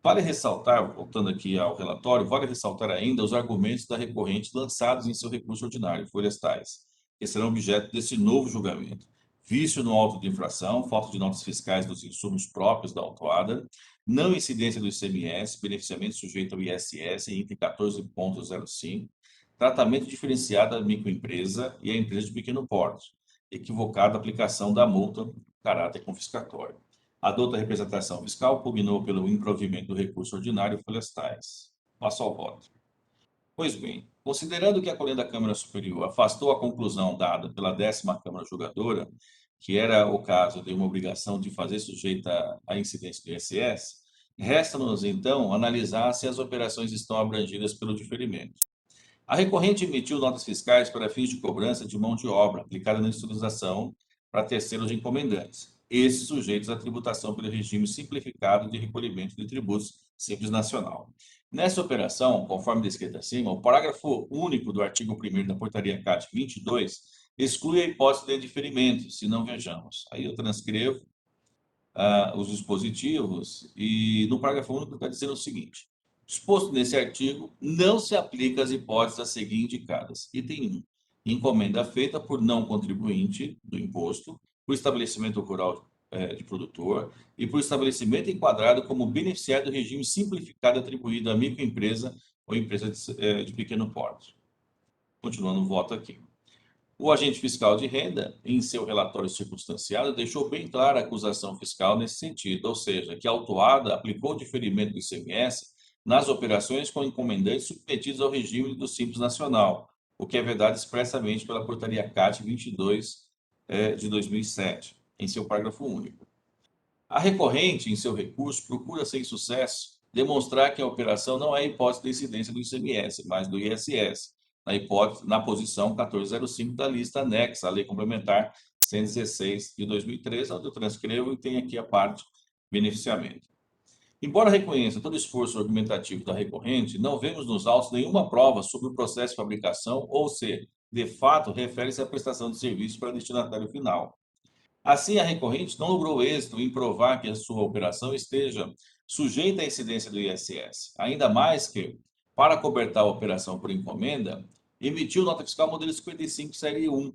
Vale ressaltar, voltando aqui ao relatório, vale ressaltar ainda os argumentos da recorrente lançados em seu recurso ordinário, folhas tais, que serão objeto desse novo julgamento. Vício no auto de infração, falta de notas fiscais dos insumos próprios da autuada, não incidência do ICMS, beneficiamento sujeito ao ISS em item 14.05, tratamento diferenciado da microempresa e a empresa de pequeno porte, equivocada aplicação da multa, caráter confiscatório. A douta representação fiscal pugnou pelo improvimento do recurso ordinário folhas tais. Passo ao voto. Pois bem, considerando que a Colém da Câmara Superior afastou a conclusão dada pela 10ª Câmara Julgadora, que era o caso de uma obrigação de fazer sujeita à incidência do ISS, resta-nos, então, analisar se as operações estão abrangidas pelo diferimento. A recorrente emitiu notas fiscais para fins de cobrança de mão de obra aplicada na industrialização para terceiros encomendantes. esses sujeitos à tributação pelo regime simplificado de recolhimento de tributos Simples Nacional. Nessa operação, conforme descrito acima, o parágrafo único do artigo 1º da Portaria CAT 22 exclui a hipótese de diferimento, se não vejamos. Aí eu transcrevo os dispositivos e no parágrafo único está dizendo o seguinte: disposto nesse artigo, não se aplica às hipóteses a seguir indicadas. Item 1. Encomenda feita por não contribuinte do imposto, por estabelecimento rural de produtor e por estabelecimento enquadrado como beneficiário do regime simplificado atribuído à microempresa ou empresa de pequeno porte. Continuando o voto aqui. O agente fiscal de renda, em seu relatório circunstanciado, deixou bem clara a acusação fiscal nesse sentido, ou seja, que a autuada aplicou o diferimento do ICMS nas operações com encomendantes submetidos ao regime do Simples Nacional, o que é vedado expressamente pela Portaria CAT 22 de 2007, em seu parágrafo único. A recorrente, em seu recurso, procura, sem sucesso, demonstrar que a operação não é hipótese de incidência do ICMS, mas do ISS, na posição 1405 da lista anexa à Lei Complementar 116 de 2013, onde eu transcrevo e tem aqui a parte beneficiamento. Embora reconheça todo o esforço argumentativo da recorrente, não vemos nos autos nenhuma prova sobre o processo de fabricação ou se, de fato, refere-se à prestação de serviço para destinatário final. Assim, a recorrente não logrou êxito em provar que a sua operação esteja sujeita à incidência do ISS, ainda mais que, para cobertar a operação por encomenda, emitiu nota fiscal modelo 55 série 1,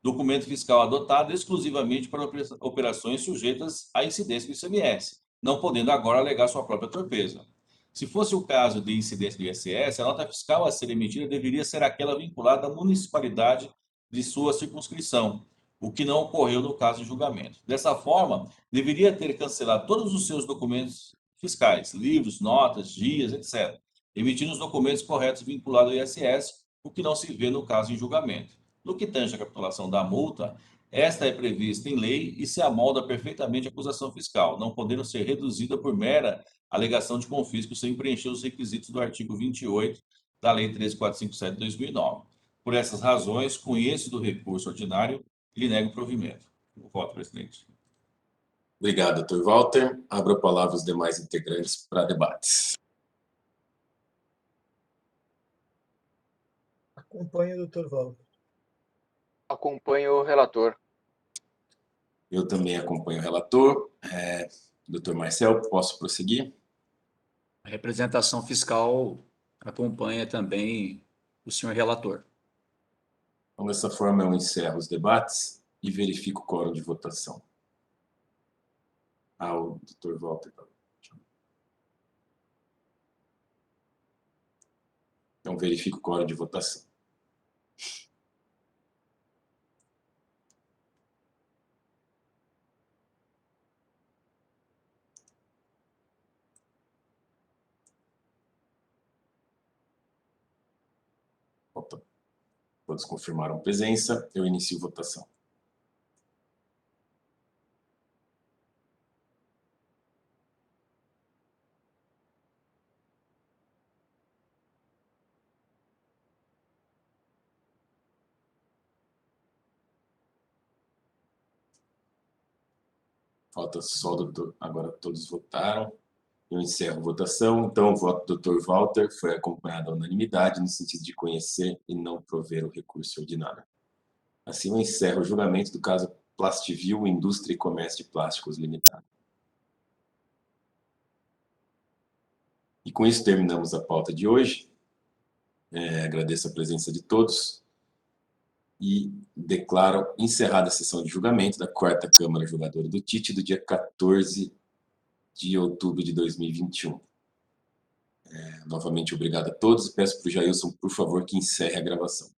documento fiscal adotado exclusivamente para operações sujeitas à incidência do ICMS, não podendo agora alegar sua própria torpeza. Se fosse o caso de incidência do ISS, a nota fiscal a ser emitida deveria ser aquela vinculada à municipalidade de sua circunscrição, o que não ocorreu no caso de julgamento. Dessa forma, deveria ter cancelado todos os seus documentos fiscais, livros, notas, dias, etc., emitindo os documentos corretos vinculados ao ISS, o que não se vê no caso em julgamento. No que tange à capitulação da multa, esta é prevista em lei e se amolda perfeitamente à acusação fiscal, não podendo ser reduzida por mera alegação de confisco sem preencher os requisitos do artigo 28 da Lei 13457 de 2009. Por essas razões, conheço do recurso ordinário e lhe nego o provimento. O voto, presidente. Obrigado, doutor Walter. Abro a palavra aos demais integrantes para debates. Acompanho o doutor Walter. Acompanho o relator. Eu também acompanho o relator. Doutor Marcel, posso prosseguir? A representação fiscal acompanha também o senhor relator. Então, dessa forma, eu encerro os debates e verifico o quórum de votação. O doutor Walter. Então, verifico o quórum de votação. Todos confirmaram presença. Eu inicio votação. Falta só o doutor. Agora todos votaram. Eu encerro a votação. Então, o voto do Dr. Walter foi acompanhado à unanimidade no sentido de conhecer e não prover o recurso ordinário. Assim, eu encerro o julgamento do caso Plastivil Indústria e Comércio de Plásticos Limitada. E com isso terminamos a pauta de hoje. Agradeço a presença de todos e declaro encerrada a sessão de julgamento da 4ª Câmara Julgadora do TIT do dia 14 de outubro de 2021. Novamente, obrigado a todos e peço para o Jailson, por favor, que encerre a gravação.